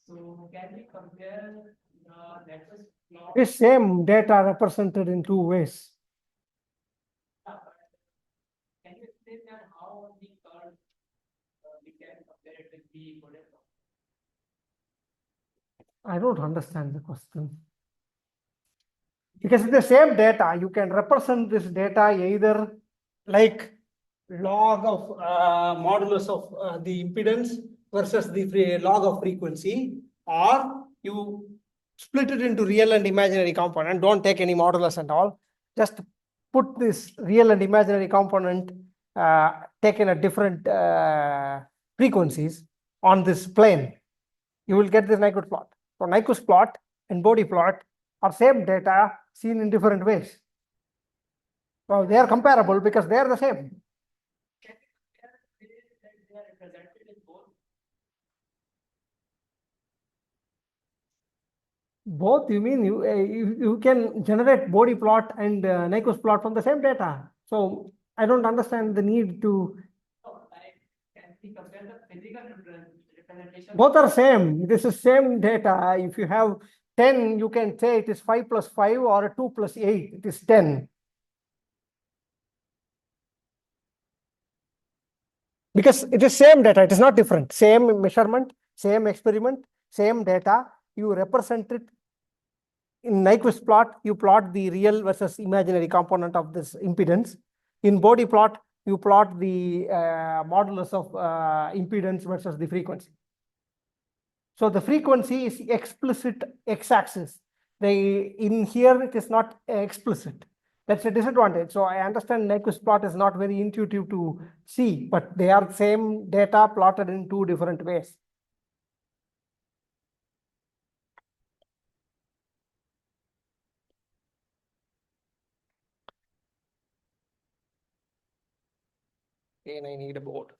So can we compare the network plot? This same data represented in two ways. Can you explain that how the curve we can compare it with the model? I don't understand the question. Because it's the same data, you can represent this data either like log of modulus of the impedance versus the log of frequency, or you split it into real and imaginary component. Don't take any modulus and all. Just put this real and imaginary component taken at different frequencies on this plane. You will get this Nyquist plot. So Nyquist plot and body plot are same data seen in different ways. Well, they are comparable because they are the same. Both, you mean you can generate body plot and Nyquist plot from the same data. So I don't understand the need to. Can we compare the physical representation? Both are same. This is same data. If you have 10, you can say it is 5 plus 5 or 2 plus 8. It is 10. Because it is same data, it is not different. Same measurement, same experiment, same data. You represent it in Nyquist plot. You plot the real versus imaginary component of this impedance. In body plot, you plot the modulus of impedance versus the frequency. So the frequency is explicit x-axis. In here it is not explicit. That's a disadvantage. So I understand Nyquist plot is not very intuitive to see, but they are same data plotted in two different ways. And I need a board.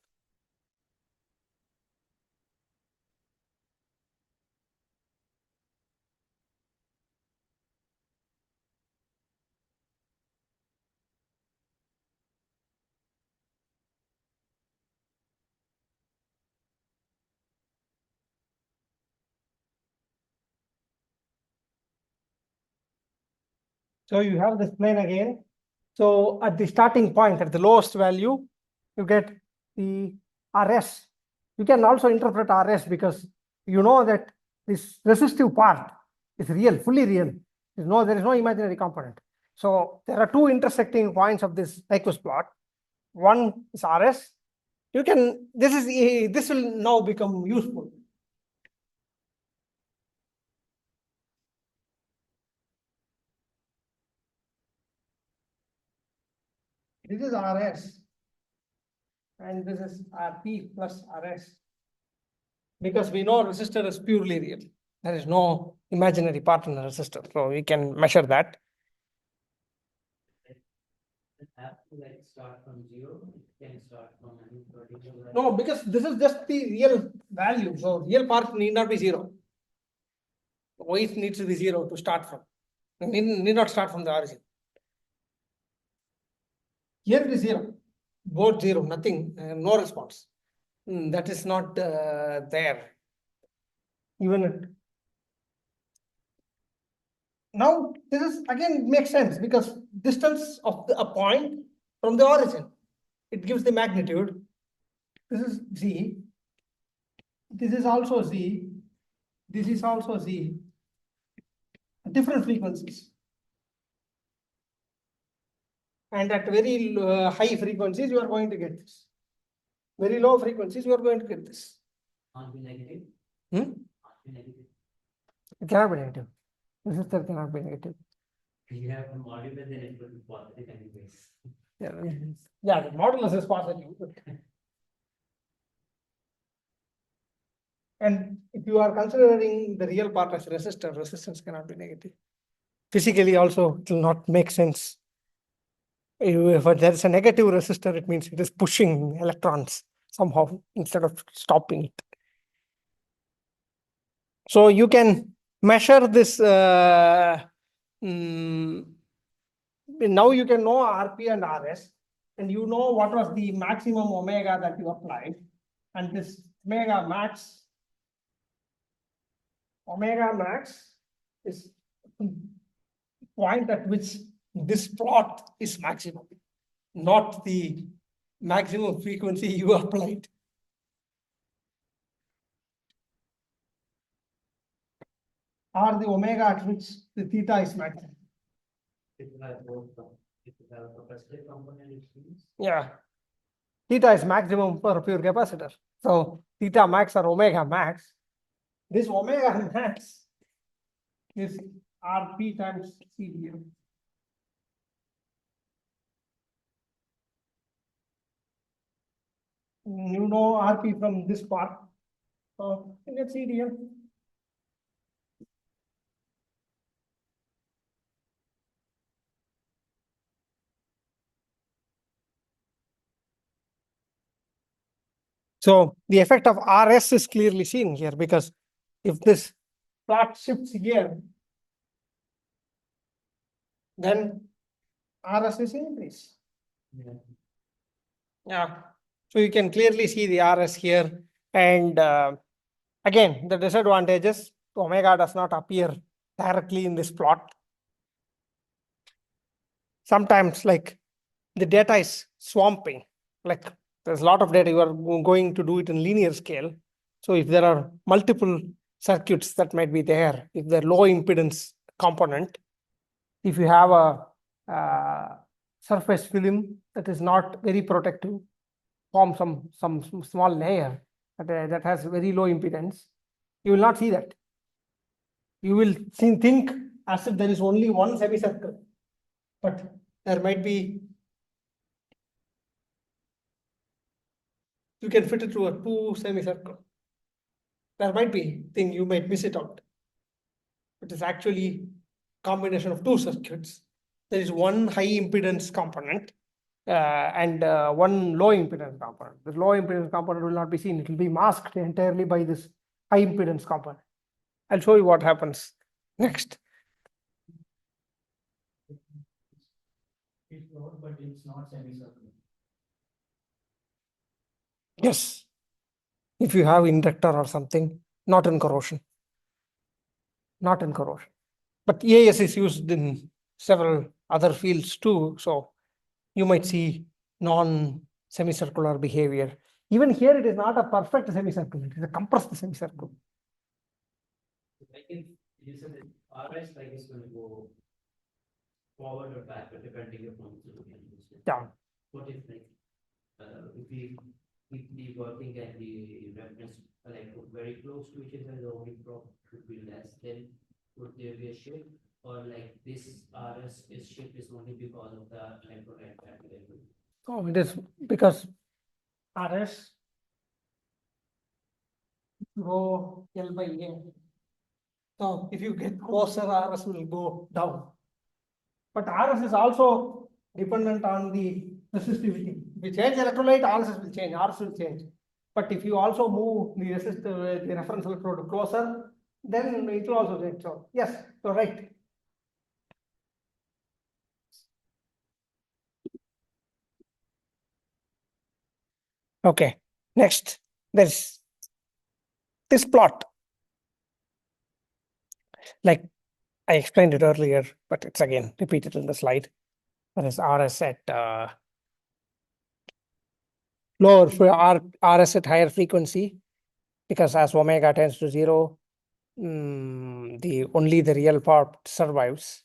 So you have this plane again. So at the starting point, at the lowest value, you get the RS. You can also interpret RS because you know that this resistive part is real, fully real. There is no imaginary component. So there are two intersecting points of this Nyquist plot. One is RS. This will now become useful. This is RS, and this is RP plus RS. Because we know resistor is purely real. There is no imaginary part in the resistor. So we can measure that. Have to like start from zero. can start from any particular. No, because this is just the real value. So real part need not be zero. Why it needs to be zero to start from? It need not start from the origin. Here it is zero, both zero, nothing, no response. That is not there. Even it. Now this is again makes sense because distance of a point from the origin, it gives the magnitude. This is z. This is also z. This is also z. Different frequencies. And at very high frequencies, you are going to get this. Very low frequencies, you are going to get this. Can't be negative. Hmm? Can't be negative. It cannot be negative. Resistor cannot be negative. You have to modify, then it will be positive anyways. Yeah, the modulus is positive. And if you are considering the real part as resistor, resistance cannot be negative. Physically also, it will not make sense. If there is a negative resistor, it means it is pushing electrons somehow instead of stopping it. So you can measure this. Now you can know RP and RS, and you know what was the maximum omega that you applied, and this omega max is point at which this plot is maximum, not the maximum frequency you applied. Or the omega at which the theta is maximum. If you have both, if you have a capacitive component, it means. Yeah. Theta is maximum for a pure capacitor. So theta max or omega max. This omega max is RP times CDM. You know RP from this part. So you get CDM. So the effect of RS is clearly seen here because if this plot shifts here, then RS is increased. Yeah. Yeah. So you can clearly see the RS here. And again, the disadvantages, omega does not appear directly in this plot. Sometimes like the data is swamping, like there's a lot of data, you are going to do it in linear scale. So if there are multiple circuits that might be there, if they're low impedance component, if you have a surface film that is not very protective, form some small layer that has very low impedance, you will not see that. You will think as if there is only one semicircle, but there might be, you can fit it through a two semicircle. There might be thing you might miss it out. It is actually combination of two circuits. There is one high impedance component and one low impedance component. The low impedance component will not be seen. It will be masked entirely by this high impedance component. I'll show you what happens next. It's not, but it's not semicircular. Yes. If you have inductor or something, not in corrosion. Not in corrosion. But EAS is used in several other fields too. So you might see non-semicircular behavior. Even here, it is not a perfect semicircle. It is a compressed semicircle. I think you said that RS like is going to go forward or backward depending upon the solution. Yeah. What if like if we keep the working and the reference like very close to each other, the only drop should be less, then would there be a shift? Or like this RS is shift is only because of the electrolyte factor? So it is because RS rho L by A. So if you get closer, RS will go down. But RS is also dependent on the resistivity. If you change electrolyte, RSS will change, RS will change. But if you also move the resistor, the reference electrode closer, then it will also change. So yes, you're right. Okay, next, there's this plot. Like I explained it earlier, but it's again repeated in the slide. There is RS at lower for RS at higher frequency, because as omega tends to zero, the only the real part survives.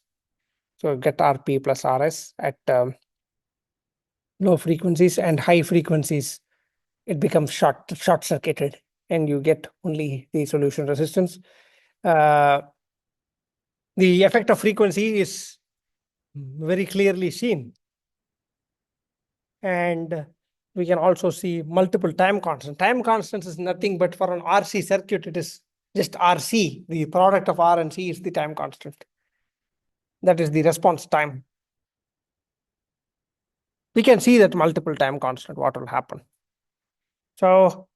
So get RP plus RS at low frequencies, and high frequencies it becomes short circuited, and you get only the solution resistance. The effect of frequency is very clearly seen, and we can also see multiple time constants. Time constants is nothing but for an RC circuit, it is just RC. The product of R and C is the time constant. That is the response time. We can see that multiple time constant, what will happen. So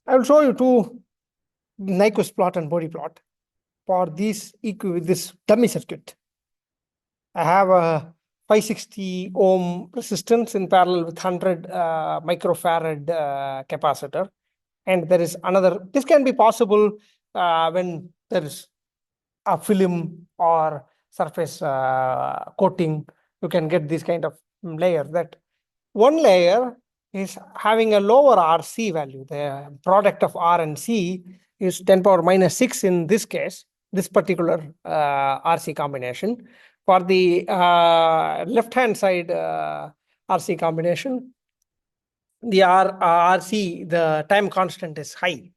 I will show you two Nyquist plot and Bode plot for this dummy circuit. I have a 560 ohm resistance in parallel with 100 microfarad capacitor. And there is another, this can be possible when there is a film or surface coating. You can get this kind of layer. That one layer is having a lower RC value. The product of R and C is 10 power minus 6 in this case, this particular RC combination. For the left-hand side RC combination, the RC, the time constant is high.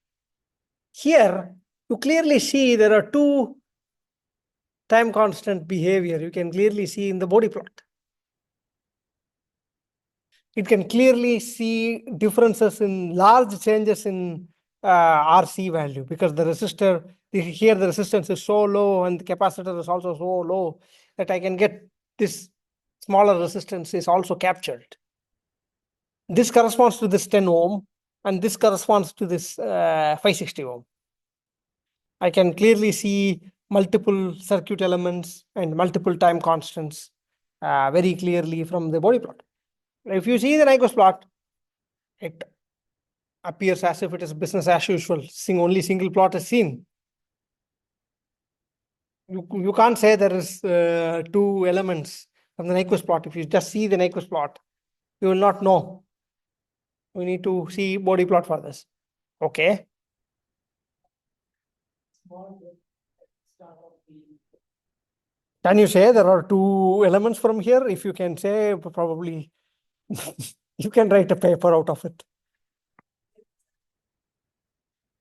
Here, you clearly see there are two time constant behavior. You can clearly see in the Bode plot. It can clearly see differences in large changes in RC value, because the resistor, here the resistance is so low and the capacitor is also so low that I can get this smaller resistance is also captured. This corresponds to this 10 ohm and this corresponds to this 560 ohm. I can clearly see multiple circuit elements and multiple time constants very clearly from the Bode plot. If you see the Nyquist plot, it appears as if it is business as usual. Only single plot is seen. You can't say there is two elements from the Nyquist plot. If you just see the Nyquist plot, you will not know. We need to see Bode plot for this. Okay. Can you say there are two elements from here? If you can say, probably you can write a paper out of it.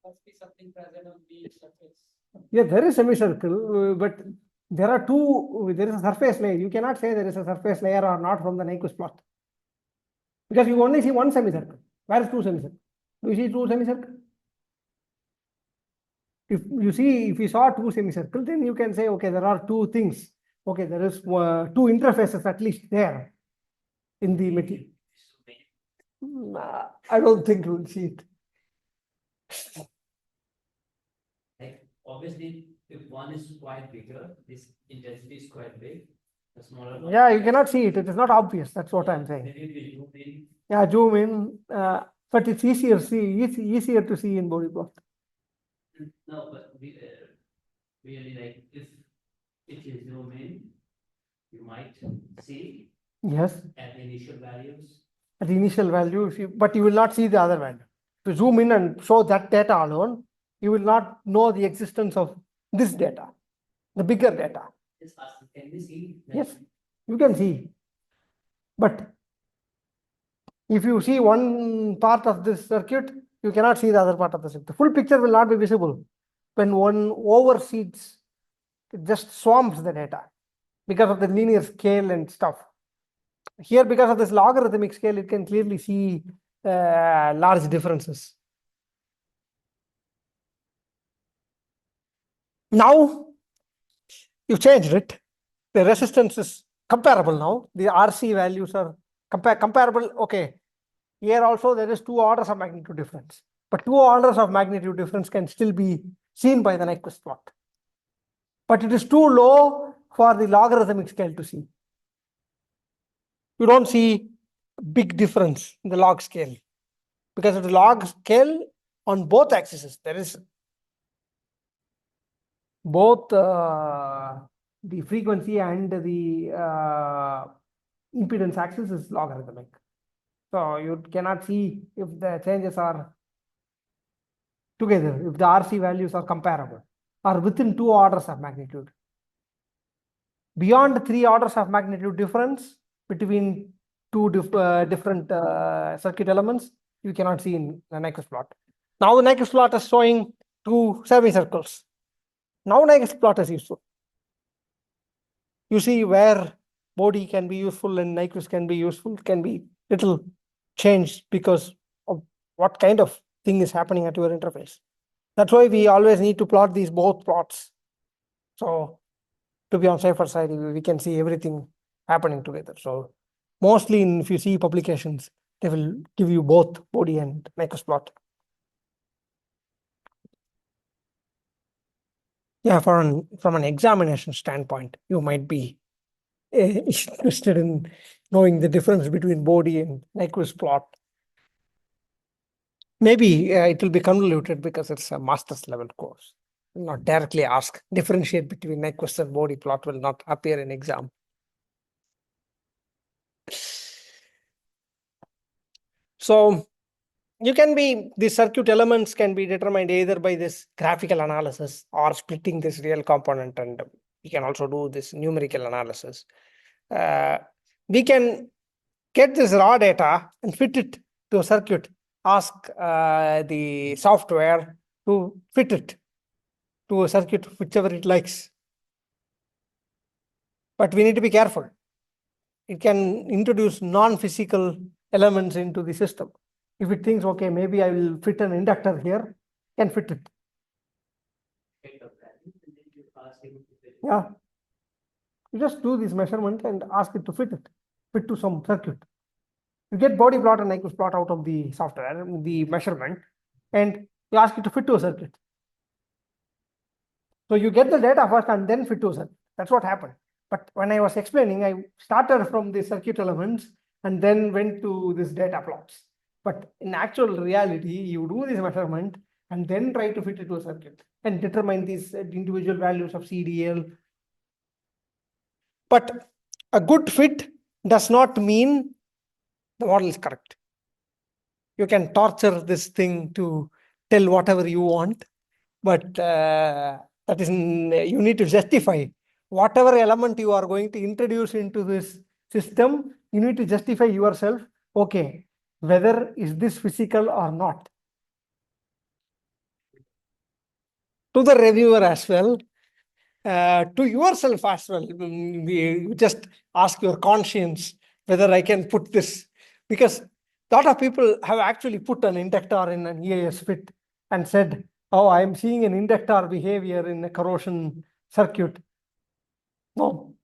Must be something present on the surface. Yeah, there is semicircle, but there are two. There is a surface layer. You cannot say there is a surface layer or not from the Nyquist plot, because you only see one semicircle. Where is two semicircle? Do you see two semicircle? If you saw two semicircle, then you can say, okay, there are two things. Okay, there is two interfaces at least there in the material. I don't think you will see it. Like, obviously, if one is quite bigger, this intensity is quite big. The smaller one. Yeah, you cannot see it. It is not obvious. That's what I'm saying. Maybe if we zoom in. Yeah, zoom in. But it's easier to see in Bode plot. No, but really, like, if you zoom in, you might see Yes, at the initial values. at the initial value, but you will not see the other value. If you zoom in and show that data alone, you will not know the existence of this data, the bigger data. Just ask, can we see? Yes, you can see. But if you see one part of this circuit, you cannot see the other part of the circuit. The full picture will not be visible. When one oversees, it just swarms the data because of the linear scale and stuff. Here, because of this logarithmic scale, it can clearly see large differences. Now, you've changed it. The resistance is comparable now. The RC values are comparable. Okay, here also there is 2 orders of magnitude difference, but 2 orders of magnitude difference can still be seen by the Nyquist plot, but it is too low for the logarithmic scale to see. You don't see big difference in the log scale, because of the log scale on both axes there is both the frequency and the impedance axis is logarithmic. So you cannot see if the changes are together, if the RC values are comparable or within 2 orders of magnitude. Beyond 3 orders of magnitude difference between two different circuit elements, you cannot see in the Nyquist plot. Now the Nyquist plot is showing 2 semicircles. Now Nyquist plot is useful. You see where body can be useful and Nyquist can be useful, can be little changed because of what kind of thing is happening at your interface. That's why we always need to plot these both plots. So to be on safer side, we can see everything happening together. So mostly if you see publications, they will give you both body and Nyquist plot. Yeah, from an examination standpoint, you might be interested in knowing the difference between body and Nyquist plot. Maybe it will be convoluted because it's a master's level course. Not directly ask, differentiate between Nyquist and body plot will not appear in exam. So the circuit elements can be determined either by this graphical analysis or splitting this real component, and we can also do this numerical analysis. We can get this raw data and fit it to a circuit, ask the software to fit it to a circuit whichever it likes. But we need to be careful. It can introduce non-physical elements into the system. If it thinks, okay, maybe I will fit an inductor here, can fit it. Yeah. You just do this measurement and ask it to fit to some circuit. You get body plot and Nyquist plot out of the software, the measurement, and you ask it to fit to a circuit. So you get the data first and then fit to a circuit. That's what happened. But when I was explaining, I started from the circuit elements and then went to this data plots. But in actual reality, you do this measurement and then try to fit it to a circuit and determine these individual values of CDL. But a good fit does not mean the model is correct. You can torture this thing to tell whatever you want, but that is, you need to justify whatever element you are going to introduce into this system. You need to justify yourself, okay, whether is this physical or not, to the reviewer as well, to yourself as well. You just ask your conscience whether I can put this, because a lot of people have actually put an inductor in an EAS fit and said, oh, I'm seeing an inductor behavior in a corrosion circuit. No.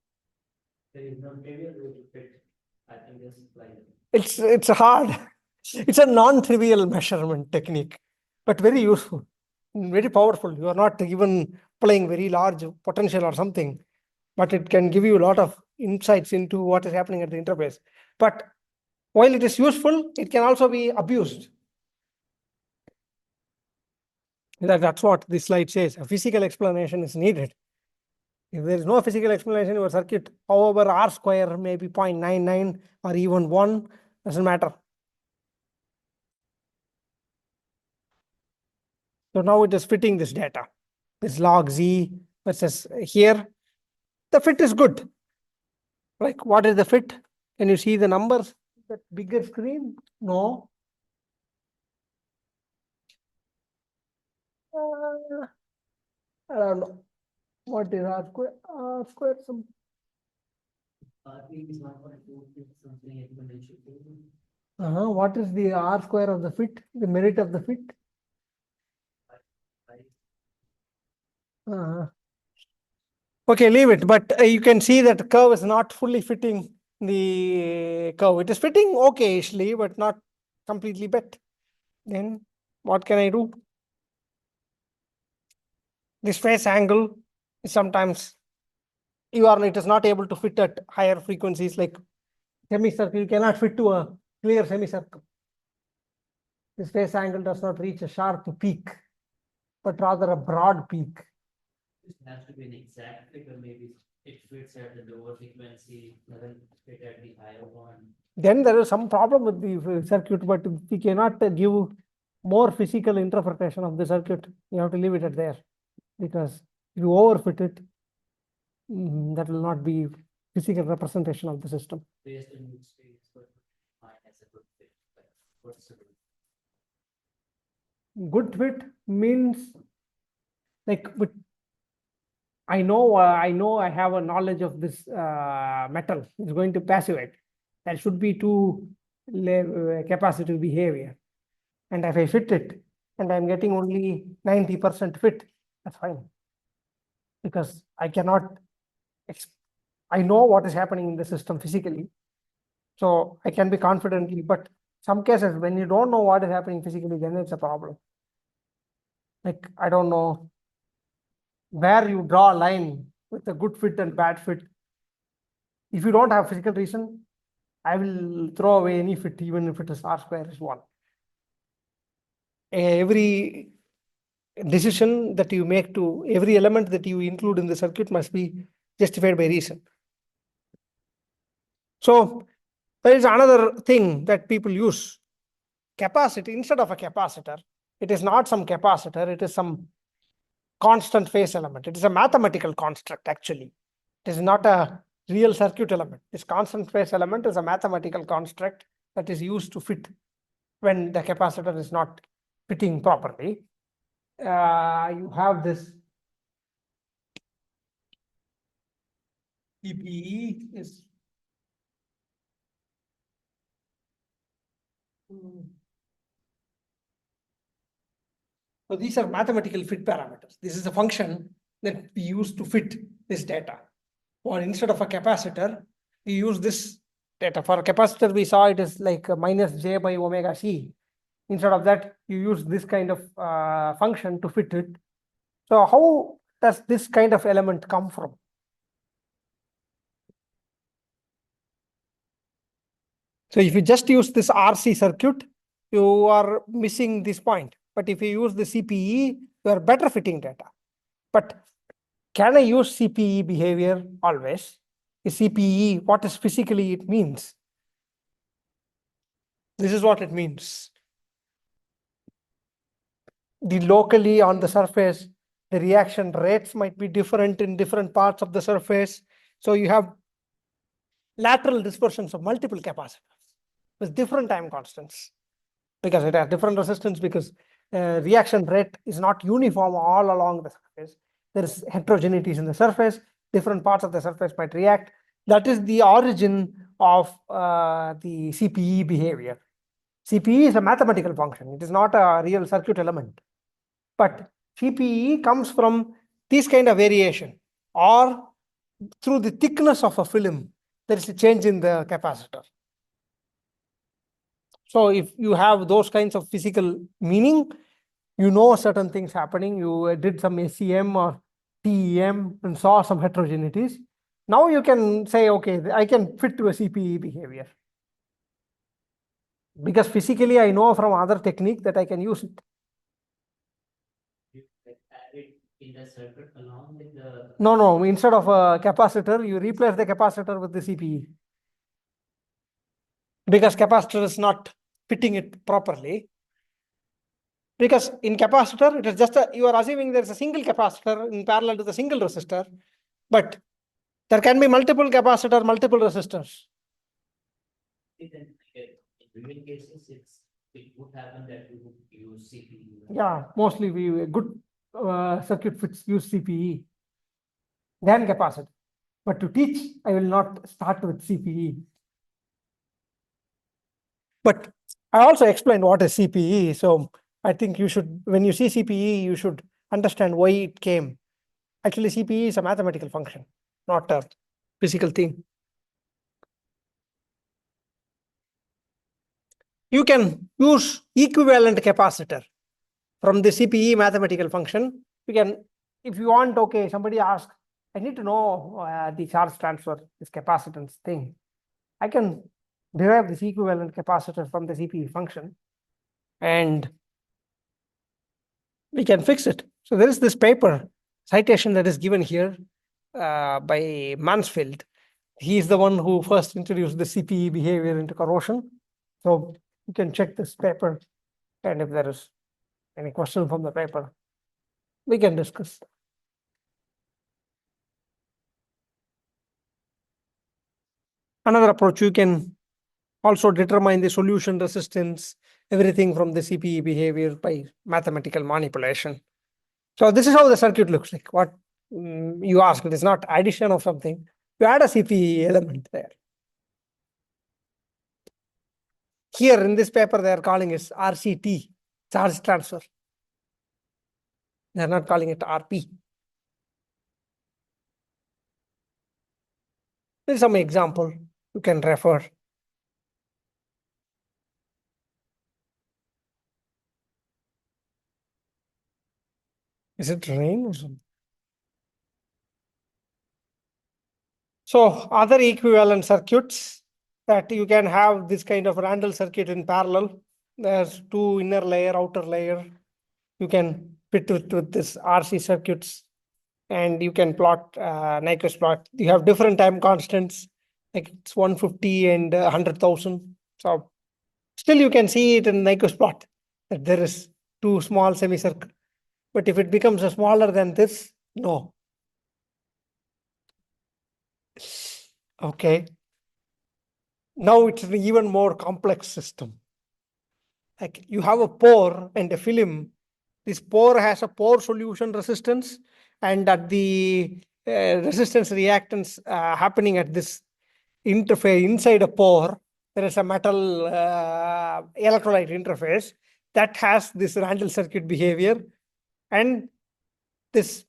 There is no trivial way to fit. I think this slide. It's hard. It's a non-trivial measurement technique, but very useful, very powerful. You are not even playing very large potential or something, but it can give you a lot of insights into what is happening at the interface. But while it is useful, it can also be abused. That's what this slide says. A physical explanation is needed. If there is no physical explanation, your circuit, however, R square may be 0.99 or even 1, doesn't matter. So now it is fitting this data. This log Z versus here. The fit is good. Like, what is the fit? Can you see the numbers? That bigger screen? No. I don't know. What is R square? R square some. Is 1.2 something exponential. What is the R square of the fit? The merit of the fit? Okay, leave it. But you can see that the curve is not fully fitting the curve. It is fitting occasionally, but not completely bent. Then what can I do? This phase angle is sometimes it is not able to fit at higher frequencies like semicircle. You cannot fit to a clear semicircle. This phase angle does not reach a sharp peak, but rather a broad peak. This has to be an exact figure, maybe it fits at the lower frequency, doesn't fit at the higher one. Then there is some problem with the circuit, but we cannot give more physical interpretation of the circuit. You have to leave it at there, because if you overfit it, that will not be physical representation of the system. Based on your experience, what mine has a good fit, but what's the Good fit means like I know I have a knowledge of this metal is going to passivate. That should be to capacitive behavior. And if I fit it and I'm getting only 90% fit, that's fine. Because I cannot, I know what is happening in the system physically. So I can be confidently, but some cases when you don't know what is happening physically, then it's a problem. Like, I don't know where you draw a line with a good fit and bad fit. If you don't have physical reason, I will throw away any fit, even if it is R square is 1. Every decision that you make to every element that you include in the circuit must be justified by reason. So there is another thing that people use. Capacity, instead of a capacitor, it is not some capacitor, it is some constant phase element. It is a mathematical construct, actually. It is not a real circuit element. This constant phase element is a mathematical construct that is used to fit when the capacitor is not fitting properly. You have this PPE is so these are mathematical fit parameters. This is a function that we use to fit this data. Or instead of a capacitor, we use this data. For a capacitor, we saw it is like minus j by omega c. Instead of that, you use this kind of function to fit it. So how does this kind of element come from? So if you just use this RC circuit, you are missing this point. But if you use the CPE, you are better fitting data. But can I use CPE behavior always? Is CPE, what is physically it means? This is what it means. The locally on the surface, the reaction rates might be different in different parts of the surface. So you have lateral dispersions of multiple capacitors with different time constants, because it has different resistance, because reaction rate is not uniform all along the surface. There is heterogeneities in the surface. Different parts of the surface might react. That is the origin of the CPE behavior. CPE is a mathematical function. It is not a real circuit element. But CPE comes from this kind of variation, or through the thickness of a film, there is a change in the capacitor. So if you have those kinds of physical meaning, you know certain things happening, you did some SEM or TEM and saw some heterogeneities. Now you can say, okay, I can fit to a CPE behavior. Because physically I know from other technique that I can use it. you like add it in the circuit along with the No, instead of a capacitor, you replace the capacitor with the CPE. Because capacitor is not fitting it properly. Because in capacitor, it is just you are assuming there is a single capacitor in parallel to the single resistor, but there can be multiple capacitor, multiple resistors. then in real cases it would happen that we would use CPU. Yeah, mostly we good circuit fits use CPE than capacitor. But to teach, I will not start with CPE. But I also explained what is CPE. So I think you should, when you see CPE, you should understand why it came. Actually, CPE is a mathematical function, not a physical thing. You can use equivalent capacitor from the CPE mathematical function. You can, if you want, okay, somebody asked, I need to know the charge transfer, this capacitance thing. I can derive this equivalent capacitor from the CPE function and we can fix it. So there is this paper citation that is given here by Mansfield. He is the one who first introduced the CPE behavior into corrosion. So you can check this paper, and if there is any question from the paper, we can discuss. Another approach, you can also determine the solution resistance, everything from the CPE behavior by mathematical manipulation. So this is how the circuit looks like. What you asked, it is not addition of something. You add a CPE element there. Here in this paper, they are calling it RCT, charge transfer. They are not calling it RP. There is some example you can refer. Is it rain or something? So other equivalent circuits that you can have this kind of Randall circuit in parallel. There's two inner layer, outer layer. You can fit with this RC circuits and you can plot Nyquist plot. You have different time constants, like it's 150 and 100,000. So still you can see it in Nyquist plot that there is two small semicircle. But if it becomes smaller than this, no. Okay. Now it's an even more complex system. Like you have a pore and a film. This pore has a pore solution resistance, and at the resistance reactance happening at this interface inside a pore, there is a metal electrolyte interface that has this Randall circuit behavior, and this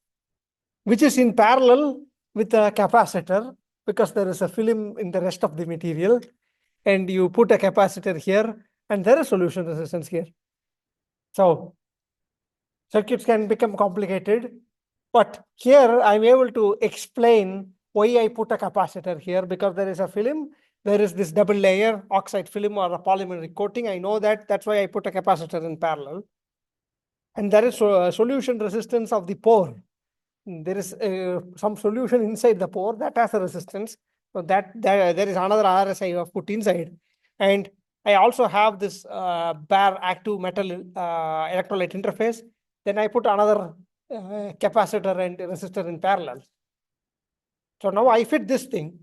which is in parallel with a capacitor because there is a film in the rest of the material, and you put a capacitor here, and there is solution resistance here. So circuits can become complicated, but here I'm able to explain why I put a capacitor here because there is a film, there is this double layer oxide film or a polymeric coating. I know that, that's why I put a capacitor in parallel. And there is a solution resistance of the pore. There is some solution inside the pore that has a resistance. So that there is another RS I have put inside. And I also have this bare active metal electrolyte interface. Then I put another capacitor and resistor in parallel. So now I fit this thing.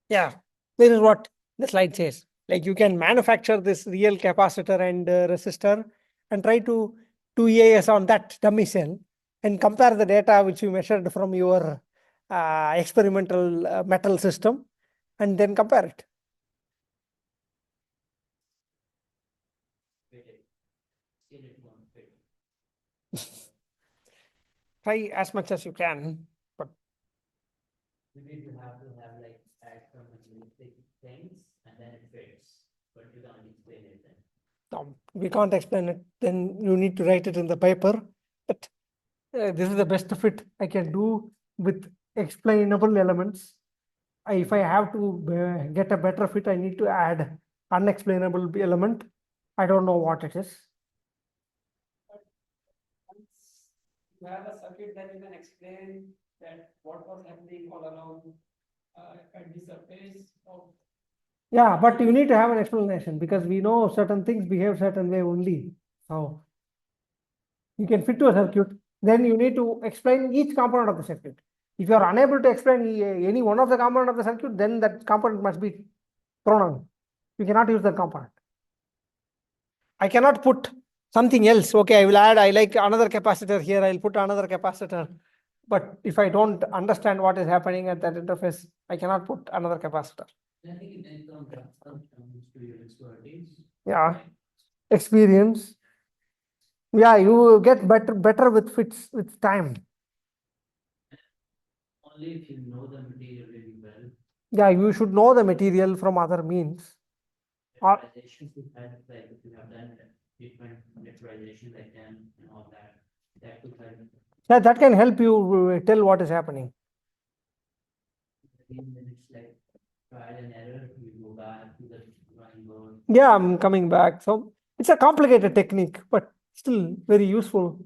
Yeah, this is what the slide says. Like you can manufacture this real capacitor and resistor and try to do EAS on that dummy cell and compare the data which you measured from your experimental metal system and then compare it. Still it won't fit. Try as much as you can, but Maybe you have to have like add some materialistic things and then it fits, but you can't explain it then. no, we can't explain it. Then you need to write it in the paper. But this is the best fit I can do with explainable elements. If I have to get a better fit, I need to add unexplainable element. I don't know what it is. Once you have a circuit, then you can explain that what was happening all along at the surface of. Yeah, but you need to have an explanation because we know certain things behave certain way only. So you can fit to a circuit, then you need to explain each component of the circuit. If you are unable to explain any one of the component of the circuit, then that component must be thrown out. You cannot use that component. I cannot put something else. Okay, I will add, I like another capacitor here, I'll put another capacitor. But if I don't understand what is happening at that interface, I cannot put another capacitor. I think it then comes to your expertise. Yeah, experience. Yeah, you get better with fits with time. Only if you know the material really well. Yeah, you should know the material from other means. miniaturization could help, like if you have done different miniaturization like them and all that, that could help. That can help you tell what is happening. 15 minutes, like trial and error, you go back to the drawing board. Yeah, I'm coming back. So it's a complicated technique, but still very useful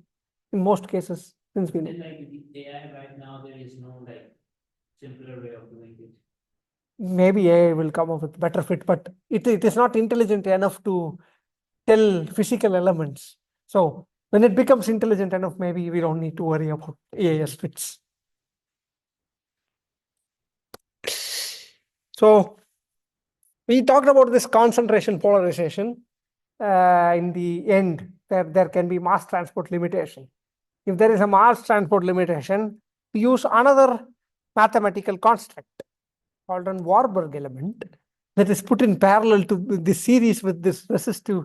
in most cases since we know. And like with the AI right now, there is no like simpler way of doing it. Maybe AI will come up with better fit, but it is not intelligent enough to tell physical elements. So when it becomes intelligent enough, maybe we don't need to worry about AIS fits. So we talked about this concentration polarization. In the end, there can be mass transport limitation. If there is a mass transport limitation, we use another mathematical construct called an Warburg element that is put in parallel to this series with this resistive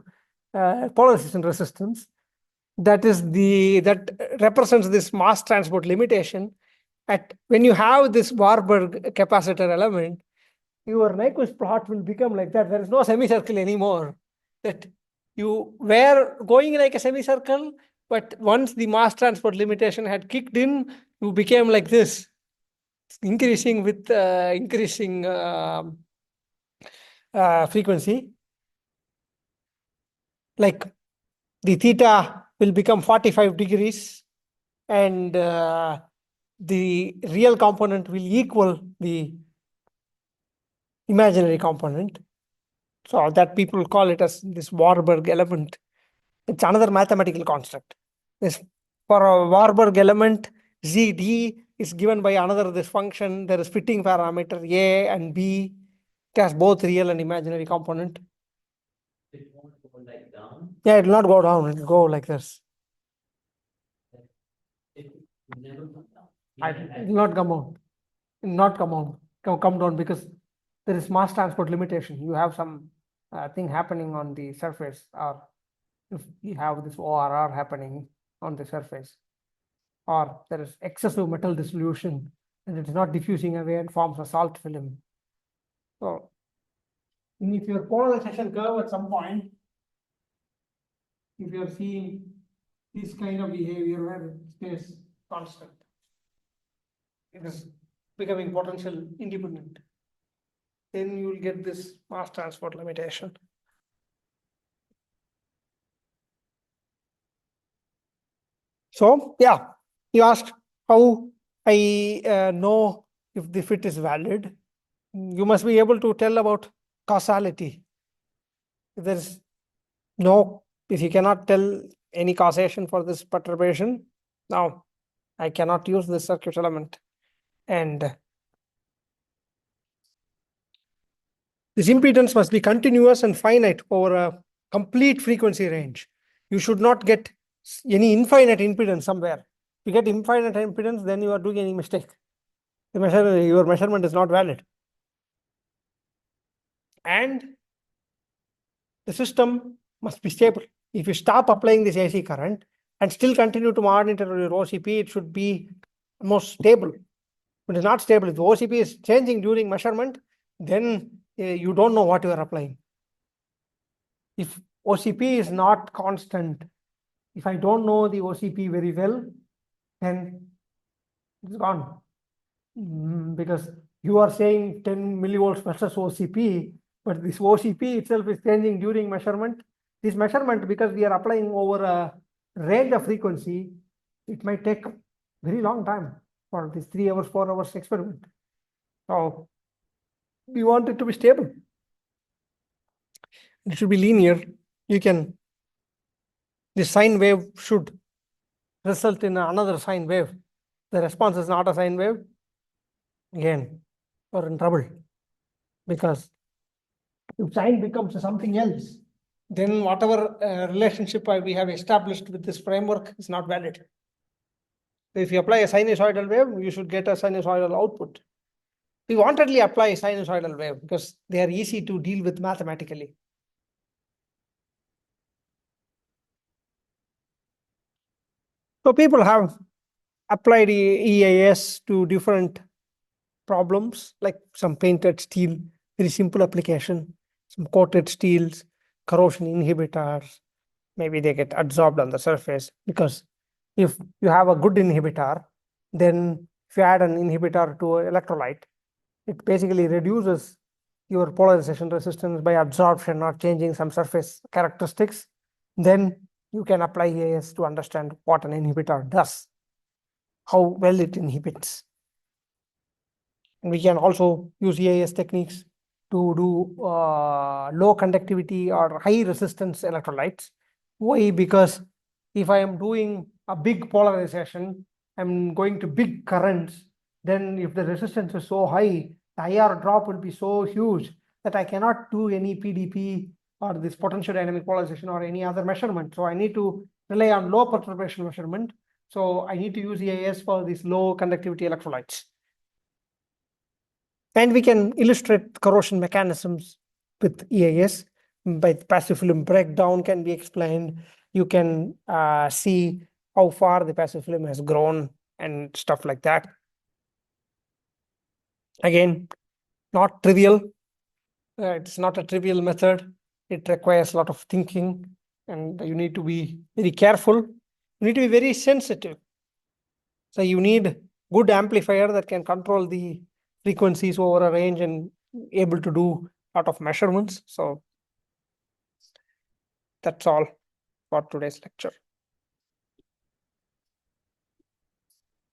polarization resistance. That represents this mass transport limitation. At when you have this Warburg capacitor element, your Nyquist plot will become like that. There is no semicircle anymore. That you were going like a semicircle, but once the mass transport limitation had kicked in, you became like this, increasing with increasing frequency. Like the theta will become 45 degrees, and the real component will equal the imaginary component. So that people call it as this Warburg element. It's another mathematical construct. This for a Warburg element, ZD is given by another this function. There is fitting parameter A and B. It has both real and imaginary component. It won't go like down. Yeah, it will not go down. It will go like this. It will never come down. It will not come out. It will not come out. Come down because there is mass transport limitation. You have some thing happening on the surface, or if you have this ORR happening on the surface, or there is excessive metal dissolution and it is not diffusing away and forms a salt film. So if your polarization curve at some point, if you are seeing this kind of behavior where it stays constant, it is becoming potential independent, then you will get this mass transport limitation. So yeah, you asked how I know if the fit is valid. You must be able to tell about causality. If there's no, if you cannot tell any causation for this perturbation, now I cannot use this circuit element. And this impedance must be continuous and finite over a complete frequency range. You should not get any infinite impedance somewhere. If you get infinite impedance, then you are doing any mistake. Your measurement is not valid. And the system must be stable. If you stop applying this AC current and still continue to monitor your OCP, it should be most stable. It is not stable. If the OCP is changing during measurement, then you don't know what you are applying. If OCP is not constant, if I don't know the OCP very well, then it's gone. Because you are saying 10 millivolts versus OCP, but this OCP itself is changing during measurement. This measurement, because we are applying over a range of frequency, it might take very long time for this 3 hours, 4 hours experiment. So we want it to be stable. It should be linear. The sine wave should result in another sine wave. The response is not a sine wave. Again, you're in trouble, because if sine becomes something else, then whatever relationship we have established with this framework is not valid. If you apply a sinusoidal wave, you should get a sinusoidal output. We wantedly apply sinusoidal wave because they are easy to deal with mathematically. So people have applied EIS to different problems, like some painted steel, very simple application. some coated steels, corrosion inhibitors, maybe they get adsorbed on the surface, because if you have a good inhibitor, then if you add an inhibitor to an electrolyte, it basically reduces your polarization resistance by absorption or changing some surface characteristics. Then you can apply EAS to understand what an inhibitor does, how well it inhibits. And we can also use EAS techniques to do low conductivity or high resistance electrolytes. Why? Because if I am doing a big polarization, I'm going to big currents, then if the resistance is so high, the IR drop will be so huge that I cannot do any PDP or this potential dynamic polarization or any other measurement. So I need to rely on low perturbation measurement. So I need to use EAS for these low conductivity electrolytes. And we can illustrate corrosion mechanisms with EAS. By passive film breakdown can be explained. You can see how far the passive film has grown and stuff like that. Again, not trivial. It's not a trivial method. It requires a lot of thinking, and you need to be very careful. You need to be very sensitive. So you need good amplifier that can control the frequencies over a range and able to do a lot of measurements. So that's all for today's lecture.